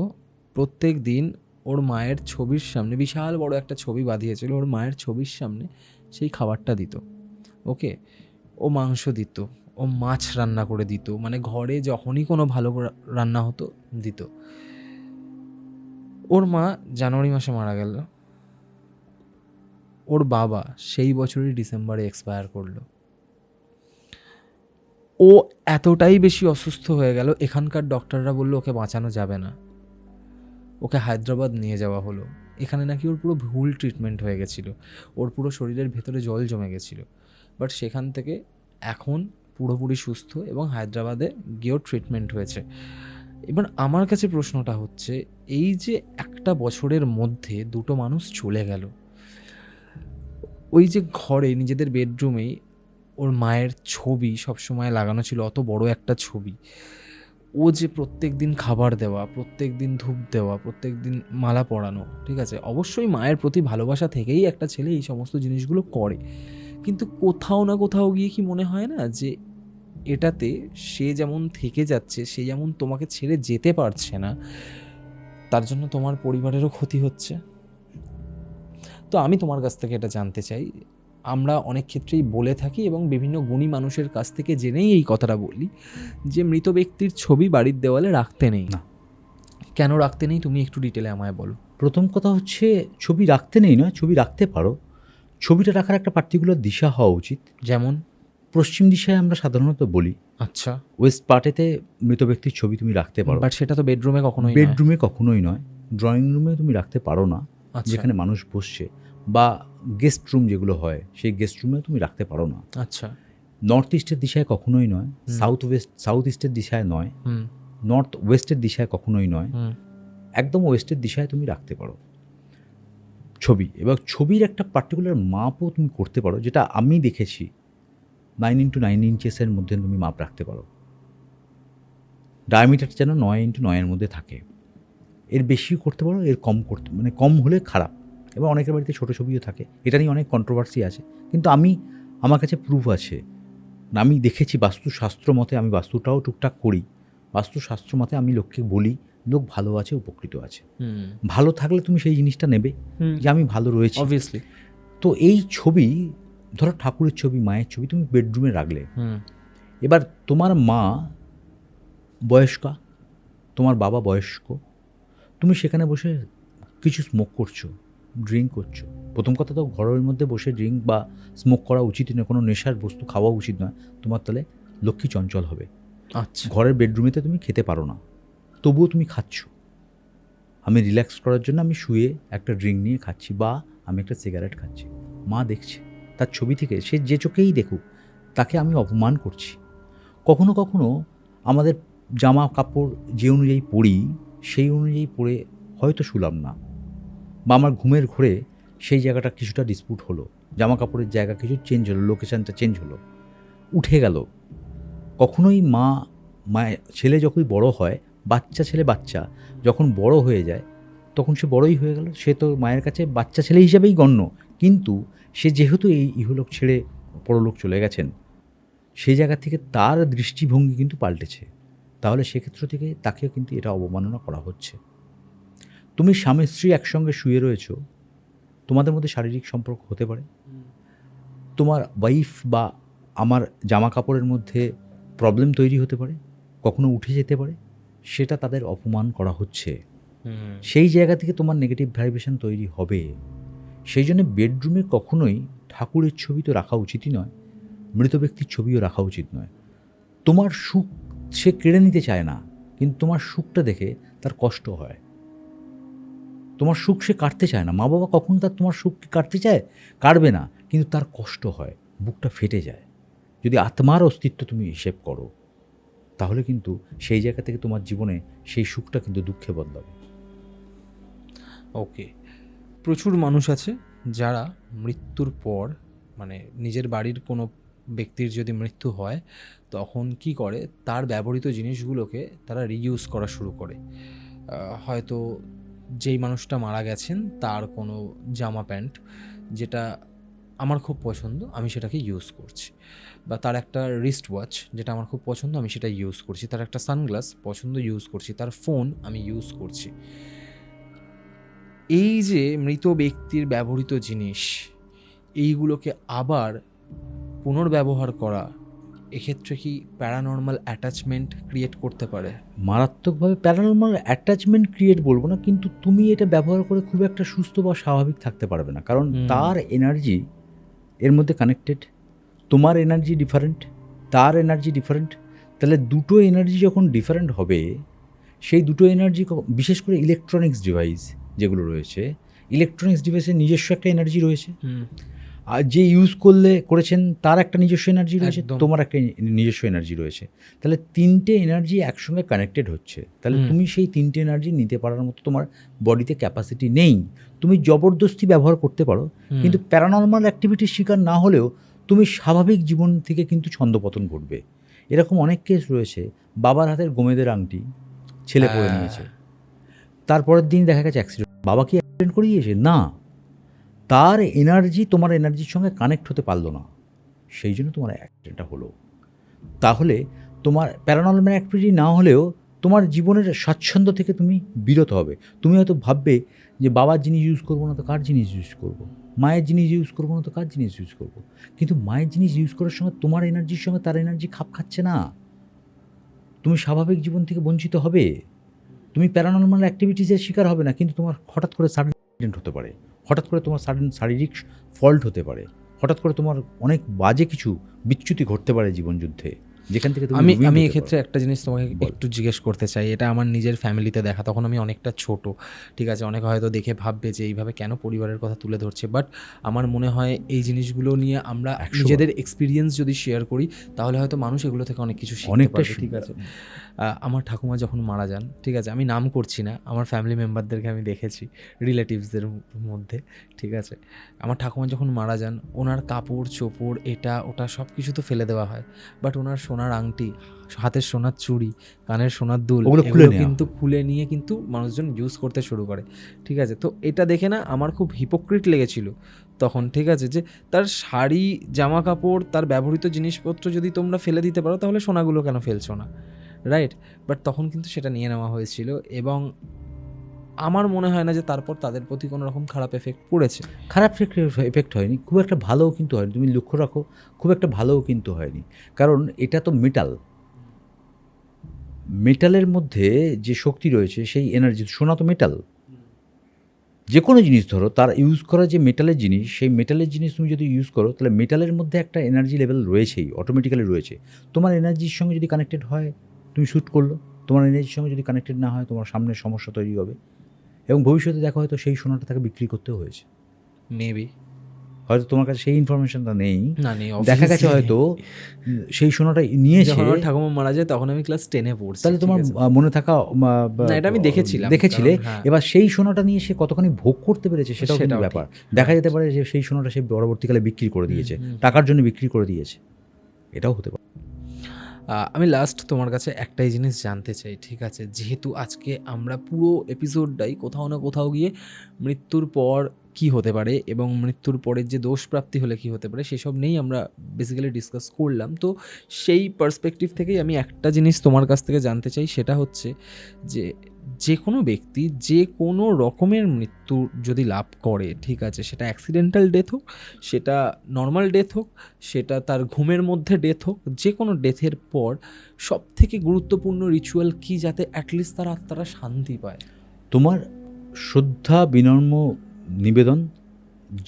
প্রত্যেক দিন ওর মায়ের ছবির সামনে, বিশাল বড় একটা ছবি বাঁধিয়েছিল, ওর মায়ের ছবির সামনে সেই খাবারটা দিত। ওকে, ও মাংস দিত, ও মাছ রান্না করে দিত, মানে ঘরে যখনই কোনো ভালো রান্না হতো দিত। ওর মা জানুয়ারি মাসে মারা গেল, ওর বাবা সেই বছরই ডিসেম্বরে এক্সপায়ার করলো। ও এতটাই বেশি অসুস্থ হয়ে গেল, এখানকার ডক্টররা বললো ওকে বাঁচানো যাবে না, ওকে হায়দ্রাবাদ নিয়ে যাওয়া হলো। এখানে নাকি ওর পুরো ভুল ট্রিটমেন্ট হয়ে গেছিলো, ওর পুরো শরীরের ভেতরে জল জমে গেছিলো, বাট সেখান থেকে এখন পুরোপুরি সুস্থ এবং হায়দ্রাবাদে গিয়েও ট্রিটমেন্ট হয়েছে। এবার আমার কাছে প্রশ্নটা হচ্ছে, এই যে একটা বছরের মধ্যে দুটো মানুষ চলে গেল, ওই যে ঘরে নিজেদের বেডরুমেই ওর মায়ের ছবি সবসময় লাগানো ছিল, অত বড় একটা ছবি, ও যে প্রত্যেক দিন খাবার দেওয়া, প্রত্যেক দিন ধূপ দেওয়া, প্রত্যেক দিন মালা পরানো, ঠিক আছে, অবশ্যই মায়ের প্রতি ভালোবাসা থেকেই একটা ছেলে এই সমস্ত জিনিসগুলো করে, কিন্তু কোথাও না কোথাও গিয়ে কি মনে হয় না যে এটাতে সে যেমন থেকে যাচ্ছে, সে যেমন তোমাকে ছেড়ে যেতে পারছে না, তার জন্য তোমার পরিবারেরও ক্ষতি হচ্ছে। তো আমি তোমার কাছ থেকে এটা জানতে চাই, আমরা অনেক ক্ষেত্রেই বলে থাকি এবং বিভিন্ন গুণী মানুষের কাছ থেকে জেনেই এই কথাটা বলি যে মৃত ব্যক্তির ছবি বাড়ির দেওয়ালে রাখতে নেই। না। কেন রাখতে নেই তুমি একটু ডিটেলে আমায় বলো। প্রথম কথা হচ্ছে ছবি রাখতে নেই না, ছবি রাখতে পারো। ছবিটা রাখার একটা পার্টিকুলার দিশা হওয়া উচিত। যেমন? পশ্চিম দিশায় আমরা সাধারণত বলি, আচ্ছা। ওয়েস্ট পার্টেতে মৃত ব্যক্তির ছবি তুমি রাখতে পারো। বাট সেটা তো বেডরুমে কখনোই নয়। বেডরুমে কখনোই নয়, ড্রয়িং রুমে তুমি রাখতে পারো না, আচ্ছা। যেখানে মানুষ বসছে, বা গেস্ট রুম যেগুলো হয় সেই গেস্ট রুমে তুমি রাখতে পারো না। আচ্ছা। নর্থ ইস্টের দিশায় কখনোই নয়, সাউথ ইস্টের দিশায় নয়, হুম নর্থ ওয়েস্টের দিশায় কখনোই নয়, হুম একদম ওয়েস্টের দিশায় তুমি রাখতে পারো ছবি। এবং ছবির একটা পার্টিকুলার মাপও তুমি করতে পারো, যেটা আমি দেখেছি 9x9 ইঞ্চেসের মধ্যে তুমি মাপ রাখতে পারো। ডায়ামিটার যেন 9x9-এর মধ্যে থাকে। এর বেশিও করতে পারো, এর কম করতে, মানে কম হলে খারাপ। এবার অনেকের বাড়িতে ছোটো ছবিও থাকে, এটা নিয়ে অনেক কন্ট্রোভার্সি আছে, কিন্তু আমার কাছে প্রুফ আছে। আমি দেখেছি বাস্তুশাস্ত্র মতে, আমি বাস্তুটাও টুকটাক করি, বাস্তুশাস্ত্র মতে আমি লোককে বলি লোক ভালো আছে, উপকৃত আছে। হুম ভালো থাকলে তুমি সেই জিনিসটা নেবে যে আমি ভালো রয়েছি। অবভিয়াসলি। তো এই ছবি, ধরো ঠাকুরের ছবি, মায়ের ছবি তুমি বেডরুমে রাখলে, হুম এবার তোমার মা বয়স্কা, তোমার বাবা বয়স্ক, তুমি সেখানে বসে কিছু স্মোক করছো, ড্রিঙ্ক করছো। প্রথম কথা তো ঘরের মধ্যে বসে ড্রিঙ্ক বা স্মোক করা উচিত নয়, কোনো নেশার বস্তু খাওয়া উচিত নয়। তোমার তাহলে লক্ষ্মী চঞ্চল হবে। আচ্ছা। ঘরের বেডরুমেতে তুমি খেতে পারো না, তবুও তুমি খাচ্ছ। আমি রিল্যাক্স করার জন্য আমি শুয়ে একটা ড্রিঙ্ক নিয়ে খাচ্ছি, বা আমি একটা সিগারেট খাচ্ছি, মা দেখছে। তার ছবি থেকে সে যে চোখেই দেখুক, তাকে আমি অপমান করছি। কখনো কখনো আমাদের জামা কাপড় যে অনুযায়ী পরি, সেই অনুযায়ী পরে হয়তো শুলাম না, বা আমার ঘুমের ঘোরে সেই জায়গাটা কিছুটা ডিসপুট হলো, জামা কাপড়ের জায়গা কিছু চেঞ্জ হলো, লোকেশানটা চেঞ্জ হলো, উঠে গেল। কখনোই ছেলে যখনই বড় হয়, বাচ্চা যখন বড় হয়ে যায়, তখন সে বড়ই হয়ে গেল, সে তো মায়ের কাছে বাচ্চা ছেলে হিসাবেই গণ্য। কিন্তু সে যেহেতু এই ইহলোক ছেড়ে পরলোক চলে গেছেন, সেই জায়গা থেকে তার দৃষ্টিভঙ্গি কিন্তু পাল্টেছে। তাহলে সেক্ষেত্র থেকে তাকেও কিন্তু এটা অবমাননা করা হচ্ছে। তুমি স্বামী স্ত্রী একসঙ্গে শুয়ে রয়েছো, তোমাদের মধ্যে শারীরিক সম্পর্ক হতে পারে, তোমার ওয়াইফ বা আমার জামা কাপড়ের মধ্যে প্রবলেম তৈরি হতে পারে, কখনো উঠে যেতে পারে, সেটা তাদের অপমান করা হচ্ছে। সেই জায়গা থেকে তোমার নেগেটিভ ভাইব্রেশন তৈরি হবে। সেই জন্য বেডরুমে কখনোই ঠাকুরের ছবি তো রাখা উচিতই নয়, মৃত ব্যক্তির ছবিও রাখা উচিত নয়। তোমার সুখ সে কেড়ে নিতে চায় না, কিন্তু তোমার সুখটা দেখে তার কষ্ট হয়। তোমার সুখ সে কাটতে চায় না, মা বাবা কখনো তোমার সুখকে কাটতে চায়, কাটবে না, কিন্তু তার কষ্ট হয়, বুকটা ফেটে যায়। যদি আত্মার অস্তিত্ব তুমি হিসেব করো, তাহলে কিন্তু সেই জায়গা থেকে তোমার জীবনে সেই সুখটা কিন্তু দুঃখে বদলাবে। ওকে। প্রচুর মানুষ আছে যারা মৃত্যুর পর, মানে নিজের বাড়ির কোনো ব্যক্তির যদি মৃত্যু হয়, তখন কি করে, তার ব্যবহৃত জিনিসগুলোকে তারা রিইউজ করা শুরু করে। হয়তো যেই মানুষটা মারা গেছেন তার কোনো জামা প্যান্ট, যেটা আমার খুব পছন্দ, আমি সেটাকে ইউজ করছি। বা তার একটা রিস্ট ওয়াচ, যেটা আমার খুব পছন্দ, আমি সেটা ইউজ করছি। তার একটা সানগ্লাস পছন্দ, ইউজ করছি। তার ফোন আমি ইউজ করছি। এই যে মৃত ব্যক্তির ব্যবহৃত জিনিস, এইগুলোকে আবার পুনর্ব্যবহার করা, এক্ষেত্রে কি প্যারানর্মাল অ্যাটাচমেন্ট ক্রিয়েট করতে পারে? মারাত্মকভাবে প্যারানর্মাল অ্যাটাচমেন্ট ক্রিয়েট বলবো না, কিন্তু তুমি এটা ব্যবহার করে খুব একটা সুস্থ বা স্বাভাবিক থাকতে পারবে না, কারণ তার এনার্জি এর মধ্যে কানেক্টেড। তোমার এনার্জি ডিফারেন্ট, তার এনার্জি ডিফারেন্ট। তাহলে দুটো এনার্জি যখন ডিফারেন্ট হবে, সেই দুটো এনার্জি, বিশেষ করে ইলেকট্রনিক্স ডিভাইস যেগুলো রয়েছে, ইলেকট্রনিক্স ডিভাইসের নিজস্ব একটা এনার্জি রয়েছে, আর যে ইউজ করেছেন তার একটা নিজস্ব এনার্জি রয়েছে, তোমার একটা নিজস্ব এনার্জি রয়েছে। তাহলে তিনটে এনার্জি একসঙ্গে কানেক্টেড হচ্ছে। তাহলে তুমি সেই তিনটে এনার্জি নিতে পারার মতো তোমার বডিতে ক্যাপাসিটি নেই। তুমি জবরদস্তি ব্যবহার করতে পারো, কিন্তু প্যারানর্মাল অ্যাক্টিভিটির শিকার না হলেও তুমি স্বাভাবিক জীবন থেকে কিন্তু ছন্দপতন ঘটবে। এরকম অনেক কেস রয়েছে, বাবার হাতের গোমেদের আংটি ছেলে পরে নিয়েছে, তারপরের দিন দেখা গেছে অ্যাক্সিডেন্ট। বাবা কি অ্যাক্সিডেন্ট করিয়েছে? না, তার এনার্জি তোমার এনার্জির সঙ্গে কানেক্ট হতে পারলো না, সেই জন্য তোমার অ্যাক্সিডেন্টটা হলো। তাহলে তোমার প্যারানর্মাল অ্যাক্টিভিটি না হলেও তোমার জীবনের স্বাচ্ছন্দ্য থেকে তুমি বিরত হবে। তুমি হয়তো ভাববে যে বাবার জিনিস ইউজ করবো না তো কার জিনিস ইউজ করবো, মায়ের জিনিস ইউজ করবো না তো কার জিনিস ইউজ করবো। কিন্তু মায়ের জিনিস ইউজ করার সঙ্গে তোমার এনার্জির সঙ্গে তার এনার্জি খাপ খাচ্ছে না, তুমি স্বাভাবিক জীবন থেকে বঞ্চিত হবে। তুমি প্যারানর্মাল অ্যাক্টিভিটিসের শিকার হবে না, কিন্তু তোমার হঠাৎ করে সাডেন অ্যাক্সিডেন্ট হতে পারে, হঠাৎ করে তোমার সাডেন শারীরিক ফল্ট হতে পারে, হঠাৎ করে তোমার অনেক বাজে কিছু বিচ্যুতি ঘটতে পারে জীবনযুদ্ধে, যেখান থেকে তুমি আমি ruined আমি হতে এক্ষেত্রে পারো। একটা জিনিস তোমাকে বল। একটু জিজ্ঞেস করতে চাই। এটা আমার নিজের ফ্যামিলিতে দেখা, তখন আমি অনেকটা ছোট, ঠিক আছে? অনেকে হয়তো দেখে ভাববে যে এইভাবে কেন পরিবারের কথা তুলে ধরছে, বাট আমার মনে হয় এই জিনিসগুলো নিয়ে আমরা 100 নিজেদের এক্সপিরিয়েন্স যদি শেয়ার করি তাহলে হয়তো মানুষ এগুলো থেকে অনেক কিছু শিখতে অনেকটা পারবে, ঠিক আছে? আমার ঠাকুমা যখন মারা যান, ঠিক আছে, আমি নাম করছি না, আমার ফ্যামিলি মেম্বারদেরকে আমি দেখেছি, রিলেটিভসদের মধ্যে, ঠিক আছে? আমার ঠাকুমা যখন মারা যান, ওনার কাপড় চোপড় এটা ওটা সব কিছু তো ফেলে দেওয়া হয়, বাট ওনার সোনার আংটি, হাতের সোনার চুড়ি, কানের সোনার দুল, ওগুলো খুলে এগুলো নেওয়া কিন্তু খুলে নিয়ে কিন্তু মানুষজন ইউজ করতে শুরু করে, ঠিক আছে? তো এটা দেখে না আমার খুব হিপোক্রিট লেগেছিল তখন, ঠিক আছে, যে তার শাড়ি, জামা কাপড়, তার ব্যবহৃত জিনিসপত্র যদি তোমরা ফেলে দিতে পারো তাহলে সোনাগুলো কেন ফেলছো না, রাইট? বাট তখন কিন্তু সেটা নিয়ে নেওয়া হয়েছিল, এবং আমার মনে হয় না যে তারপর তাদের প্রতি কোনো রকম খারাপ এফেক্ট পড়েছে। খারাপ এফেক্ট হয়নি, খুব একটা ভালোও কিন্তু হয়নি, তুমি লক্ষ্য রাখো, খুব একটা ভালোও কিন্তু হয়নি, কারণ এটা তো মেটাল, মেটালের মধ্যে যে শক্তি রয়েছে সেই এনার্জি, সোনা তো মেটাল, যে কোনো জিনিস ধরো তার ইউজ করা যে মেটালের জিনিস, সেই মেটালের জিনিস তুমি যদি ইউজ করো তাহলে মেটালের মধ্যে একটা এনার্জি লেভেল রয়েছেই, অটোমেটিক্যালি রয়েছে। তোমার এনার্জির সঙ্গে যদি কানেক্টেড হয় তুমি শ্যুট করলো, তোমার এনার্জির সঙ্গে যদি কানেক্টেড না হয় তোমার সামনে সমস্যা তৈরি হবে, এবং ভবিষ্যতে দেখা হয়তো সেই সোনাটা তাকে বিক্রি করতেও হয়েছে, মেবি, হয়তো তোমার কাছে সেই ইনফরমেশনটা নেই, না নেই, দেখা গেছে obviously হয়তো নেই। সেই সোনাটা নিয়েছে, যখন আমার ঠাকুমা মারা যায় তখন আমি ক্লাস 10-এ পড়ছি, তাহলে ঠিক তোমার আছে? মনে থাকা না, এটা আমি দেখেছিলাম, দেখেছিলে, কারণ হ্যাঁ, এবার সেই সোনাটা নিয়ে সে কতখানি ভোগ করতে পেরেছে সেটাও কিন্তু সেটাও ব্যাপার। ঠিক। দেখা যেতে পারে যে সেই সোনাটা সে পরবর্তীকালে বিক্রি করে দিয়েছে, হুম। টাকার জন্য বিক্রি করে দিয়েছে, এটাও হতে পারে। আমি লাস্ট তোমার কাছে একটাই জিনিস জানতে চাই, ঠিক আছে? যেহেতু আজকে আমরা পুরো এপিসোডটাই কোথাও না কোথাও গিয়ে মৃত্যুর পর কি হতে পারে এবং মৃত্যুর পরের যে দোষ প্রাপ্তি হলে কি হতে পারে সেসব নিয়েই আমরা বেসিক্যালি ডিসকাস করলাম। তো সেই পার্সপেক্টিভ থেকেই আমি একটা জিনিস তোমার কাছ থেকে জানতে চাই, সেটা হচ্ছে যে যে কোনো ব্যক্তি যে কোনো রকমের মৃত্যু যদি লাভ করে, ঠিক আছে, সেটা অ্যাক্সিডেন্টাল ডেথ হোক, সেটা নর্মাল ডেথ হোক, সেটা তার ঘুমের মধ্যে ডেথ হোক, যে কোনো ডেথের পর সবথেকে গুরুত্বপূর্ণ রিচুয়াল কি, যাতে অ্যাটলিস্ট তার আত্মারা শান্তি পায়? তোমার শ্রদ্ধা, বিনম্র নিবেদন,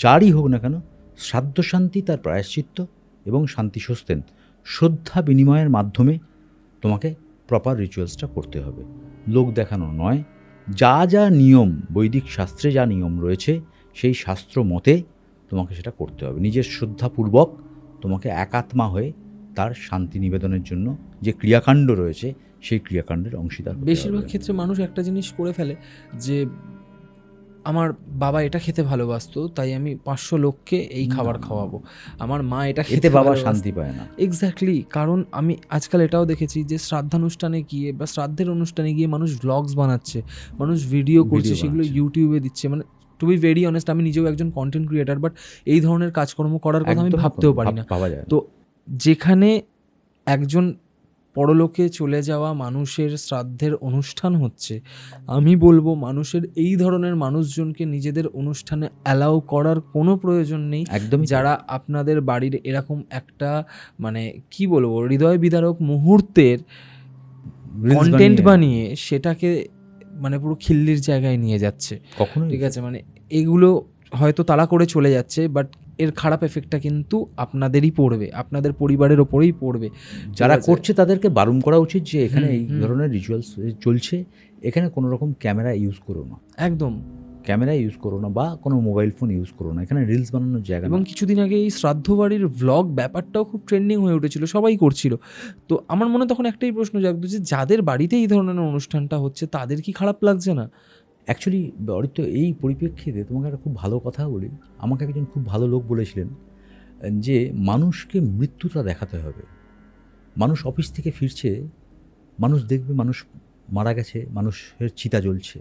যারই হোক না কেন, শ্রাদ্ধ শান্তি তার প্রায়শ্চিত্ত এবং শান্তি সস্তেন, শ্রদ্ধা বিনিময়ের মাধ্যমে তোমাকে প্রপার রিচুয়ালসটা করতে হবে, লোক দেখানো নয়। যা যা নিয়ম, বৈদিক শাস্ত্রে যা নিয়ম রয়েছে সেই শাস্ত্র মতে তোমাকে সেটা করতে হবে, নিজের শ্রদ্ধাপূর্বক তোমাকে একাত্মা হয়ে তার শান্তি নিবেদনের জন্য যে ক্রিয়াকাণ্ড রয়েছে সেই ক্রিয়াকাণ্ডের অংশীদার হতে বেশিরভাগ হবে। ক্ষেত্রে মানুষ একটা জিনিস করে ফেলে যে আমার বাবা এটা খেতে ভালোবাসতো তাই আমি 500 লোককে এই খাবার খাওয়াবো, আমার মা এটা এতে খেতে বাবা ভালোবাসতো। শান্তি পায় না। এক্স্যাক্টলি, কারণ আমি আজকাল এটাও দেখেছি যে শ্রাদ্ধানুষ্ঠানে গিয়ে বা শ্রাদ্ধের অনুষ্ঠানে গিয়ে মানুষ ভ্লগস বানাচ্ছে, মানুষ ভিডিও করছে, ভিডিও সেগুলো বানাচ্ছে। ইউটিউবে দিচ্ছে। মানে টু বি ভেরি অনেস্ট, আমি নিজেও একজন কন্টেন্ট ক্রিয়েটার, বাট এই ধরনের কাজকর্ম করার কথা আমি একদমই ভাবতেও পারি না। ভাবা যায় না। তো যেখানে একজন পরলোকে চলে যাওয়া মানুষের শ্রাদ্ধের অনুষ্ঠান হচ্ছে, আমি বলবো মানুষের এই ধরনের মানুষজনকে নিজেদের অনুষ্ঠানে অ্যালাউ করার কোনো প্রয়োজন নেই, একদমই তাই। যারা আপনাদের বাড়ির এরকম একটা মানে কি বলবো হৃদয় বিদারক মুহূর্তের Reels কন্টেন্ট বানিয়ে সেটাকে মানে পুরো খিল্লির জায়গায় নিয়ে যাচ্ছে, কখনোই ঠিক আছে? মানে এগুলো হয়তো তারা করে চলে যাচ্ছে, বাট এর খারাপ এফেক্টটা কিন্তু আপনাদেরই পড়বে, আপনাদের পরিবারের ওপরেই পড়বে। যারা ঠিক আছে? করছে তাদেরকে বারণ করা উচিত যে এখানে হুম, এই হুম। ধরনের রিচুয়ালস চলছে, এখানে কোনো রকম ক্যামেরা ইউজ করো না, একদম। ক্যামেরা ইউজ করো না বা কোনো মোবাইল ফোন ইউজ করো না, এখানে রিলস বানানোর জায়গা এবং না। কিছুদিন আগে এই শ্রাদ্ধ বাড়ির ভ্লগ ব্যাপারটাও খুব ট্রেন্ডিং হয়ে উঠেছিল, সবাই করছিল। তো আমার মনে তখন একটাই প্রশ্ন জাগতো যে যাদের বাড়িতে এই ধরনের অনুষ্ঠানটা হচ্ছে তাদের কি খারাপ লাগছে না? অ্যাকচুয়ালি তো এই পরিপ্রেক্ষিতে তোমাকে একটা খুব ভালো কথা বলি, আমাকে একজন খুব ভালো লোক বলেছিলেন যে মানুষকে মৃত্যুটা দেখাতে হবে। মানুষ অফিস থেকে ফিরছে, মানুষ দেখবে মানুষ মারা গেছে, মানুষের চিতা জ্বলছে,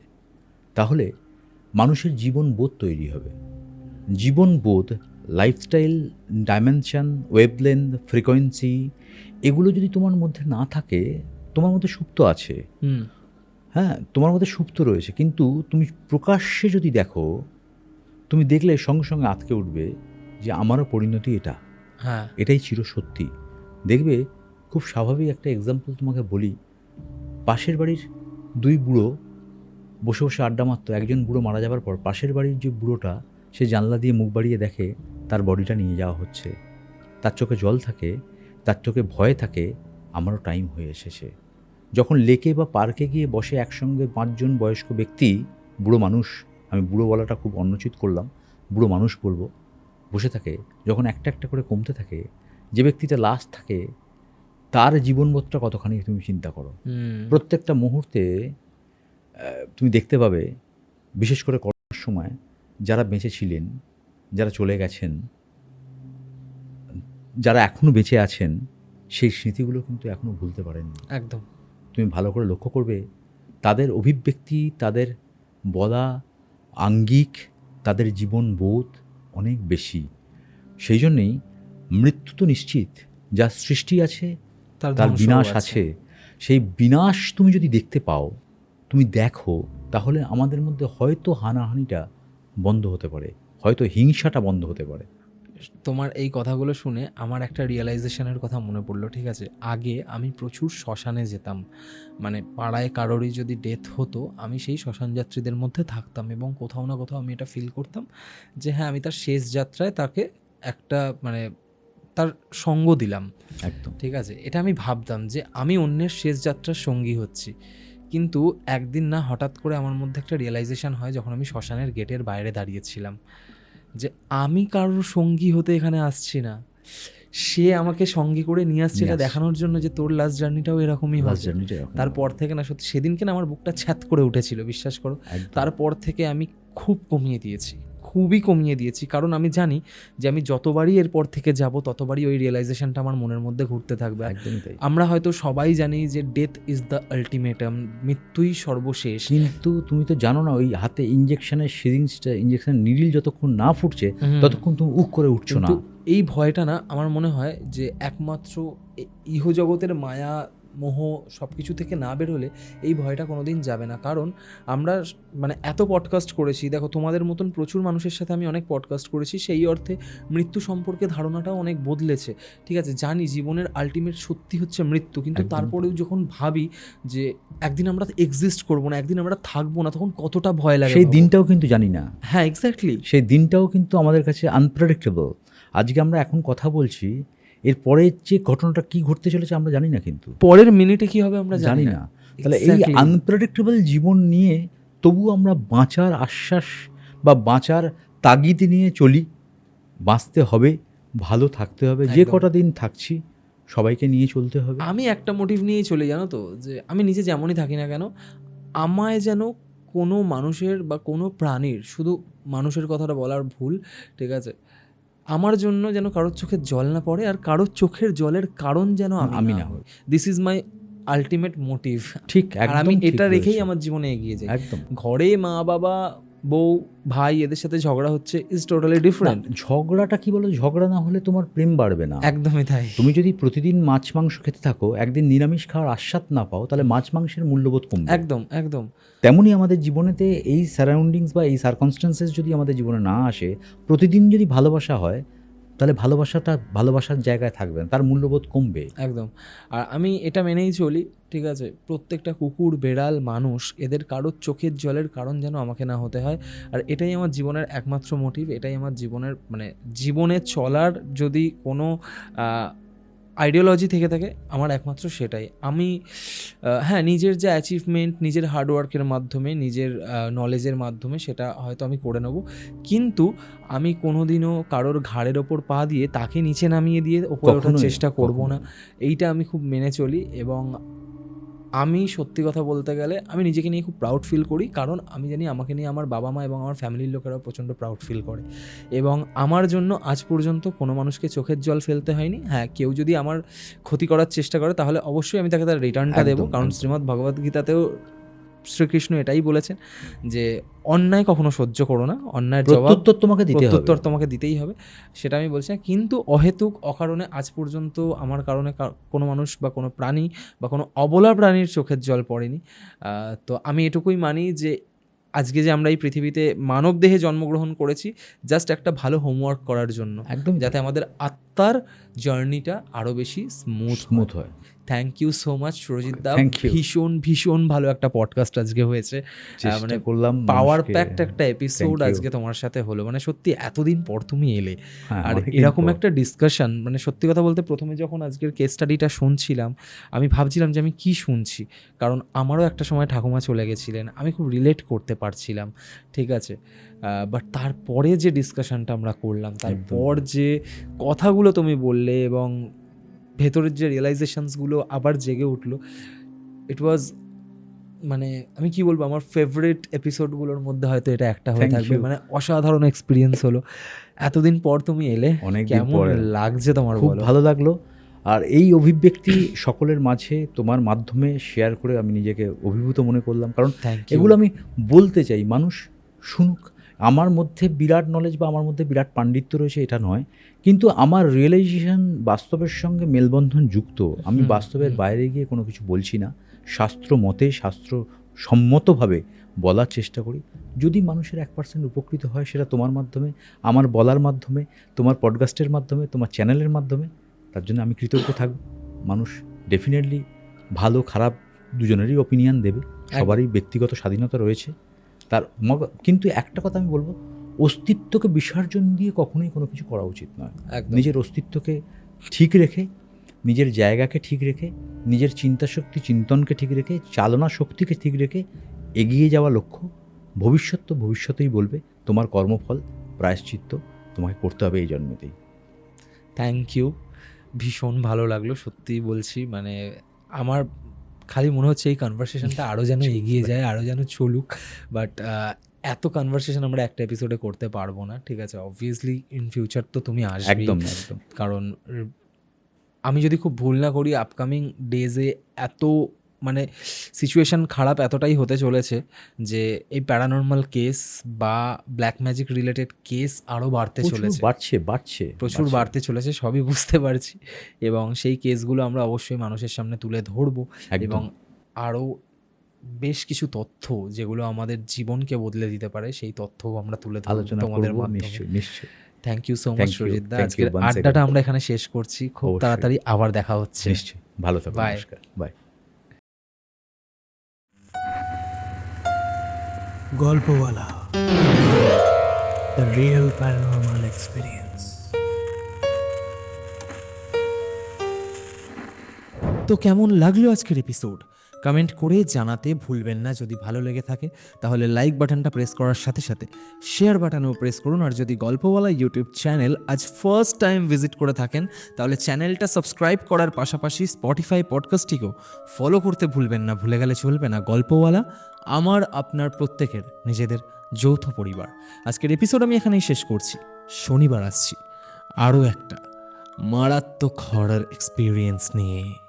তাহলে মানুষের জীবনবোধ তৈরি হবে। জীবনবোধ, লাইফস্টাইল, ডাইমেনশন, ওয়েভলেন্থ, ফ্রিকোয়েন্সি, এগুলো যদি তোমার মধ্যে না থাকে, তোমার মধ্যে সুপ্ত আছে, হুম, হ্যাঁ তোমার মধ্যে সুপ্ত রয়েছে, কিন্তু তুমি প্রকাশ্যে যদি দেখো, তুমি দেখলে সঙ্গে সঙ্গে আঁতকে উঠবে যে আমারও পরিণতি এটা, হ্যাঁ, এটাই চিরসত্যি। দেখবে খুব স্বাভাবিক একটা এক্সাম্পল তোমাকে বলি, পাশের বাড়ির দুই বুড়ো বসে বসে আড্ডা মারতো। একজন বুড়ো মারা যাবার পর পাশের বাড়ির যে বুড়োটা, সে জানলা দিয়ে মুখ বাড়িয়ে দেখে তার বডিটা নিয়ে যাওয়া হচ্ছে। তার চোখে জল থাকে, তার চোখে ভয় থাকে, আমারও টাইম হয়ে এসেছে। যখন লেকে বা পার্কে গিয়ে বসে একসঙ্গে 5 জন বয়স্ক ব্যক্তি, বুড়ো মানুষ, আমি বুড়ো বলাটা খুব অনুচিত করলাম, বুড়ো মানুষ বলবো, বসে থাকে, যখন একটা একটা করে কমতে থাকে, যে ব্যক্তিটা লাস্ট থাকে তার জীবনবোধটা কতখানি তুমি চিন্তা করো। প্রত্যেকটা মুহূর্তে তুমি দেখতে পাবে, বিশেষ করে করোনার সময় যারা বেঁচে ছিলেন, যারা চলে গেছেন, যারা এখনও বেঁচে আছেন, সেই স্মৃতিগুলো কিন্তু এখনও ভুলতে পারেননি। একদম। তুমি ভালো করে লক্ষ্য করবে, তাদের অভিব্যক্তি, তাদের বলা আঙ্গিক, তাদের জীবনবোধ অনেক বেশি। সেই জন্যেই মৃত্যু তো নিশ্চিত, যা সৃষ্টি আছে তার ধ্বংসও বিনাশ আছে। সেই বিনাশ তুমি যদি দেখতে পাও, তুমি দেখো, তাহলে আমাদের মধ্যে হয়তো হানাহানিটা বন্ধ হতে পারে, হয়তো হিংসাটা বন্ধ হতে পারে। তোমার এই কথাগুলো শুনে আমার একটা রিয়েলাইজেশনের কথা মনে পড়লো। ঠিক আছে, আগে আমি প্রচুর শ্মশানে যেতাম, মানে পাড়ায় কারোরই যদি ডেথ হতো আমি সেই শ্মশান যাত্রীদের মধ্যে থাকতাম এবং কোথাও না কোথাও আমি এটা ফিল করতাম যে হ্যাঁ, আমি তার শেষ যাত্রায় তাকে একটা মানে তার সঙ্গ দিলাম। একদম ঠিক আছে, এটা আমি ভাবতাম যে আমি অন্যের শেষ যাত্রার সঙ্গী হচ্ছি। কিন্তু একদিন না হঠাৎ করে আমার মধ্যে একটা রিয়েলাইজেশন হয় যখন আমি শ্মশানের গেটের বাইরে দাঁড়িয়েছিলাম, যে আমি কারোর সঙ্গী হতে এখানে আসছি না, সে আমাকে সঙ্গী করে নিয়ে আসছে এটা দেখানোর জন্য যে তোর লাস্ট জার্নিটাও এরকমই হবে। তারপর থেকে না, সত্যি সেদিনকে না আমার বুকটা ছ্যাত করে উঠেছিল, বিশ্বাস করো। তারপর থেকে আমি খুব কমিয়ে দিয়েছি, খুবই কমিয়ে দিয়েছি, কারণ আমি জানি যে আমি যতবারই এরপর থেকে যাব ততবারই ওই রিয়েলাইজেশনটা আমার মনের মধ্যে ঘুরতে থাকবে। আমরা হয়তো সবাই জানি যে ডেথ ইজ দ্য আলটিমেটাম, মৃত্যুই সর্বশেষ, কিন্তু তুমি তো জানো না, ওই হাতে ইঞ্জেকশনের সিরিঞ্জটা, ইঞ্জেকশন নিডিল যতক্ষণ না ফুটছে ততক্ষণ তুমি উক করে উঠছো না। এই ভয়টা না আমার মনে হয় যে একমাত্র ইহজগতের মায়া মোহ সব কিছু থেকে না বেরোলে এই ভয়টা কোনোদিন যাবে না। কারণ আমরা মানে এত পডকাস্ট করেছি, দেখো তোমাদের মতন প্রচুর মানুষের সাথে আমি অনেক পডকাস্ট করেছি, সেই অর্থে মৃত্যু সম্পর্কে ধারণাটাও অনেক বদলেছে। ঠিক আছে, জানি জীবনের আলটিমেট সত্যি হচ্ছে মৃত্যু, কিন্তু তারপরেও যখন ভাবি যে একদিন আমরা এক্সিস্ট করবো না, একদিন আমরা থাকবো না, তখন কতটা ভয় লাগে। সেই দিনটাও কিন্তু জানি না। হ্যাঁ, এক্স্যাক্টলি, সেই দিনটাও কিন্তু আমাদের কাছে আনপ্রেডিক্টেবল। আজকে আমরা এখন কথা বলছি, এরপরে যে ঘটনাটা কি ঘটতে চলেছে আমরা জানি না, কিন্তু পরের মিনিটে কি হবে আমরা জানি না। তাহলে এই আনপ্রেডিক্টেবল জীবন নিয়ে তবু আমরা বাঁচার আশ্বাস বা বাঁচার তাগিদ নিয়ে চলি। বাঁচতে হবে, ভালো থাকতে হবে, যে কটা দিন থাকছি সবাইকে নিয়ে চলতে হবে। আমি একটা মোটিভ নিয়েই চলে, জানো তো, যে আমি নিজে যেমনই থাকি না কেন, আমায় যেন কোনো মানুষের বা কোনো প্রাণীর, শুধু মানুষের কথাটা বলার ভুল, ঠিক আছে, আমার জন্য যেন কারোর চোখের জল না পড়ে, আর কারোর চোখের জলের কারণ যেন আমি না হই। This is my ultimate motive. ঠিক, আর আমি এটা রেখেই আমার জীবনে এগিয়ে যাই। একদম। ঘরে মা বাবা বউ ভাই এদের সাথে ঝগড়া হচ্ছে ইজ টোটালি ডিফারেন্ট। ঝগড়াটা কি বলো, ঝগড়া না হলে তোমার প্রেম বাড়বে না। একদমই তাই। তুমি যদি প্রতিদিন মাছ মাংস খেতে থাকো, একদিন নিরামিষ খাওয়ার আস্বাদ না পাও, তাহলে মাছ মাংসের মূল্যবোধ কমবে। একদম একদম। তেমনই আমাদের জীবনেতে এই সারাউন্ডিংস বা এই সার্কামস্টেন্সেস যদি আমাদের জীবনে না আসে, প্রতিদিন যদি ভালোবাসা হয়, তাহলে ভালোবাসাটা ভালোবাসার জায়গায় থাকবে না, তার মূল্যবোধ কমবে। একদম। আর আমি এটা মেনেই চলি, ঠিক আছে, প্রত্যেকটা কুকুর বেড়াল মানুষ এদের কারোর চোখের জলের কারণ যেন আমাকে না হতে হয়। আর এটাই আমার জীবনের একমাত্র মোটিভ, এটাই আমার জীবনের মানে জীবনে চলার যদি কোনো আইডিওলজি থেকে থাকে আমার একমাত্র সেটাই। আমি হ্যাঁ, নিজের যে অ্যাচিভমেন্ট নিজের হার্ডওয়ার্কের মাধ্যমে, নিজের নলেজের মাধ্যমে সেটা হয়তো আমি করে নেব, কিন্তু আমি কোনোদিনও কারোর ঘাড়ের ওপর পা দিয়ে তাকে নিচে নামিয়ে দিয়ে ওপরে ওঠার চেষ্টা করব না। এইটা আমি খুব মেনে চলি। এবং আমি সত্যি কথা বলতে গেলে আমি নিজেকে নিয়ে খুব প্রাউড ফিল করি, কারণ আমি জানি আমাকে নিয়ে আমার বাবা মা এবং আমার ফ্যামিলির লোকেরাও প্রচণ্ড প্রাউড ফিল করে। এবং আমার জন্য আজ পর্যন্ত কোনো মানুষকে চোখের জল ফেলতে হয়নি। হ্যাঁ, কেউ যদি আমার ক্ষতি করার চেষ্টা করে তাহলে অবশ্যই আমি তাকে তার রিটার্নটা দেবো, কারণ শ্রীমদ্ ভগবদ্গীতাতেও শ্রীকৃষ্ণ এটাই বলেছেন যে অন্যায় কখনো সহ্য করো না, অন্যায়ের প্রত্যুত্তর তোমাকে দিতেই হবে। সেটা আমি বলছি না, কিন্তু অহেতুক অকারণে আজ পর্যন্ত আমার কারণে কোনো মানুষ বা কোনো প্রাণী বা কোনো অবলা প্রাণীর চোখের জল পড়েনি। তো আমি এটুকুই মানি যে আজকে যে আমরা এই পৃথিবীতে মানব দেহে জন্মগ্রহণ করেছি জাস্ট একটা ভালো হোমওয়ার্ক করার জন্য, একদম, যাতে আমাদের রাস্তার জার্নিটা আরও বেশি স্মুথ স্মুথ হয়। Thank you so much Surajit দা। Thank you. ভীষণ ভীষণ ভালো একটা পডকাস্ট আজকে হয়েছে, চেষ্টা মানে করলাম পাওয়ার মানুষকে- প্যাকড একটা এপিসোড Thank you. আজকে তোমার সাথে হলো, মানে সত্যি এতদিন পর তুমি এলে, হ্যাঁ, আর অনেকদিন এরকম পর। একটা ডিসকাশন, মানে সত্যি কথা বলতে প্রথমে যখন আজকের কেস স্টাডিটা শুনছিলাম আমি ভাবছিলাম যে আমি কি শুনছি, কারণ আমারও একটা সময় ঠাকুমা চলে গেছিলেন, আমি খুব রিলেট করতে পারছিলাম, ঠিক আছে, বাট তারপরে যে ডিসকাশনটা আমরা করলাম, তারপর যে কথাগুলো তুমি বললে এবং ভেতরের যে রিয়েলাইজেশনসগুলো আবার জেগে উঠলো, ইট ওয়াজ, মানে আমি কি বলবো, আমার ফেভারিট এপিসোডগুলোর মধ্যে হয়তো এটা একটা হয়ে Thank থাকবে। you. মানে অসাধারণ এক্সপিরিয়েন্স হলো, এতদিন পর তুমি এলে, অনেকদিন কেমন পরে। লাগছে তোমার খুব বলো? ভালো লাগলো। আর এই অভিব্যক্তি সকলের মাঝে তোমার মাধ্যমে শেয়ার করে আমি নিজেকে অভিভূত মনে করলাম, কারণ থ্যাংক ইউ। এগুলো আমি বলতে চাই, মানুষ শুনুক। আমার মধ্যে বিরাট নলেজ বা আমার মধ্যে বিরাট পাণ্ডিত্য রয়েছে এটা নয়, কিন্তু আমার রিয়েলাইজেশন বাস্তবের সঙ্গে মেলবন্ধন যুক্ত। আমি বাস্তবের বাইরে গিয়ে কোনো কিছু বলছি না, শাস্ত্র মতে শাস্ত্র সম্মতভাবে বলার চেষ্টা করি। যদি মানুষের 1% উপকৃত হয় সেটা তোমার মাধ্যমে, আমার বলার মাধ্যমে, তোমার পডকাস্টের মাধ্যমে, তোমার চ্যানেলের মাধ্যমে, তার জন্য আমি কৃতজ্ঞ থাকব। মানুষ ডেফিনেটলি ভালো খারাপ দুজনেরই ওপিনিয়ন দেবে, সবারই ব্যক্তিগত স্বাধীনতা রয়েছে। কিন্তু একটা কথা আমি বলবো, অস্তিত্বকে বিসর্জন দিয়ে কখনোই কোনো কিছু করা উচিত নয়। একদম। নিজের অস্তিত্বকে ঠিক রেখে, নিজের জায়গাকে ঠিক রেখে, নিজের চিন্তাশক্তি চিন্তনকে ঠিক রেখে, চালনা শক্তিকে ঠিক রেখে এগিয়ে যাওয়া লক্ষ্য। ভবিষ্যৎ তো ভবিষ্যতেই বলবে, তোমার কর্মফল প্রায়শ্চিত্ত তোমাকে করতে হবে এই জন্মেতেই। থ্যাংক ইউ, ভীষণ ভালো লাগলো সত্যিই বলছি। মানে আমার খালি মনে হচ্ছে এই কনভারসেশনটা আরও যেন এগিয়ে যায়, আরও যেন চলুক, বাট এত কনভারসেশন আমরা একটা এপিসোডে করতে পারবো না, ঠিক আছে। অবভিয়াসলি ইন ফিউচার তো তুমি আসবে, একদম একদম। কারণ আমি যদি খুব ভুল না করি আপকামিং ডেজে এত মানে সিচুয়েশন খারাপ এতটাই হতে চলেছে যে এই প্যারানর্মাল কেস বা ব্ল্যাক ম্যাজিক রিলেটেড কেস আরও বাড়তে প্রচুর চলেছে, বাড়ছে প্রচুর বাড়তে চলেছে, সবই বুঝতে পারছি। এবং সেই কেসগুলো আমরা অবশ্যই মানুষের সামনে তুলে ধরবো, একদম। এবং আরও বেশ কিছু তথ্য যেগুলো আমাদের জীবনকে বদলে দিতে পারে সেই তথ্যও আমরা তুলে ধরবো আলোচনা তোমাদের করবো, মাধ্যমে। নিশ্চয়ই নিশ্চয়ই। Thank you so much Thank you, Surajit দা। thank you আজকের once আড্ডাটা again. আমরা এখানে শেষ করছি, খুব অবশ্যই। তাড়াতাড়ি আবার দেখা হচ্ছে। নিশ্চয়ই, ভালো থাকো, Bye. নমস্কার, bye. Golpowala, the real paranormal experience. তো কেমন লাগলো আজকের এপিসোড? কমেন্ট করে জানাতে ভুলবেন না। যদি ভালো লেগে থাকে তাহলে লাইক বাটনটা প্রেস করার সাথে সাথে শেয়ার বাটনও প্রেস করুন। আর যদি গল্পওয়ালা ইউটিউব চ্যানেল আজ ফার্স্ট টাইম ভিজিট করে থাকেন তাহলে চ্যানেলটা সাবস্ক্রাইব করার পাশাপাশি স্পটিফাই পডকাস্টটিকেও ফলো করতে ভুলবেন না। ভুলে গেলে চলবে না। গল্পওয়ালা আমার আপনার প্রত্যেকের নিজেদের যৌথ পরিবার। আজকের এপিসোড আমি এখানেই শেষ করছি। শনিবার আসছি আরও একটা মারাত্মক হরর এক্সপিরিয়েন্স নিয়ে।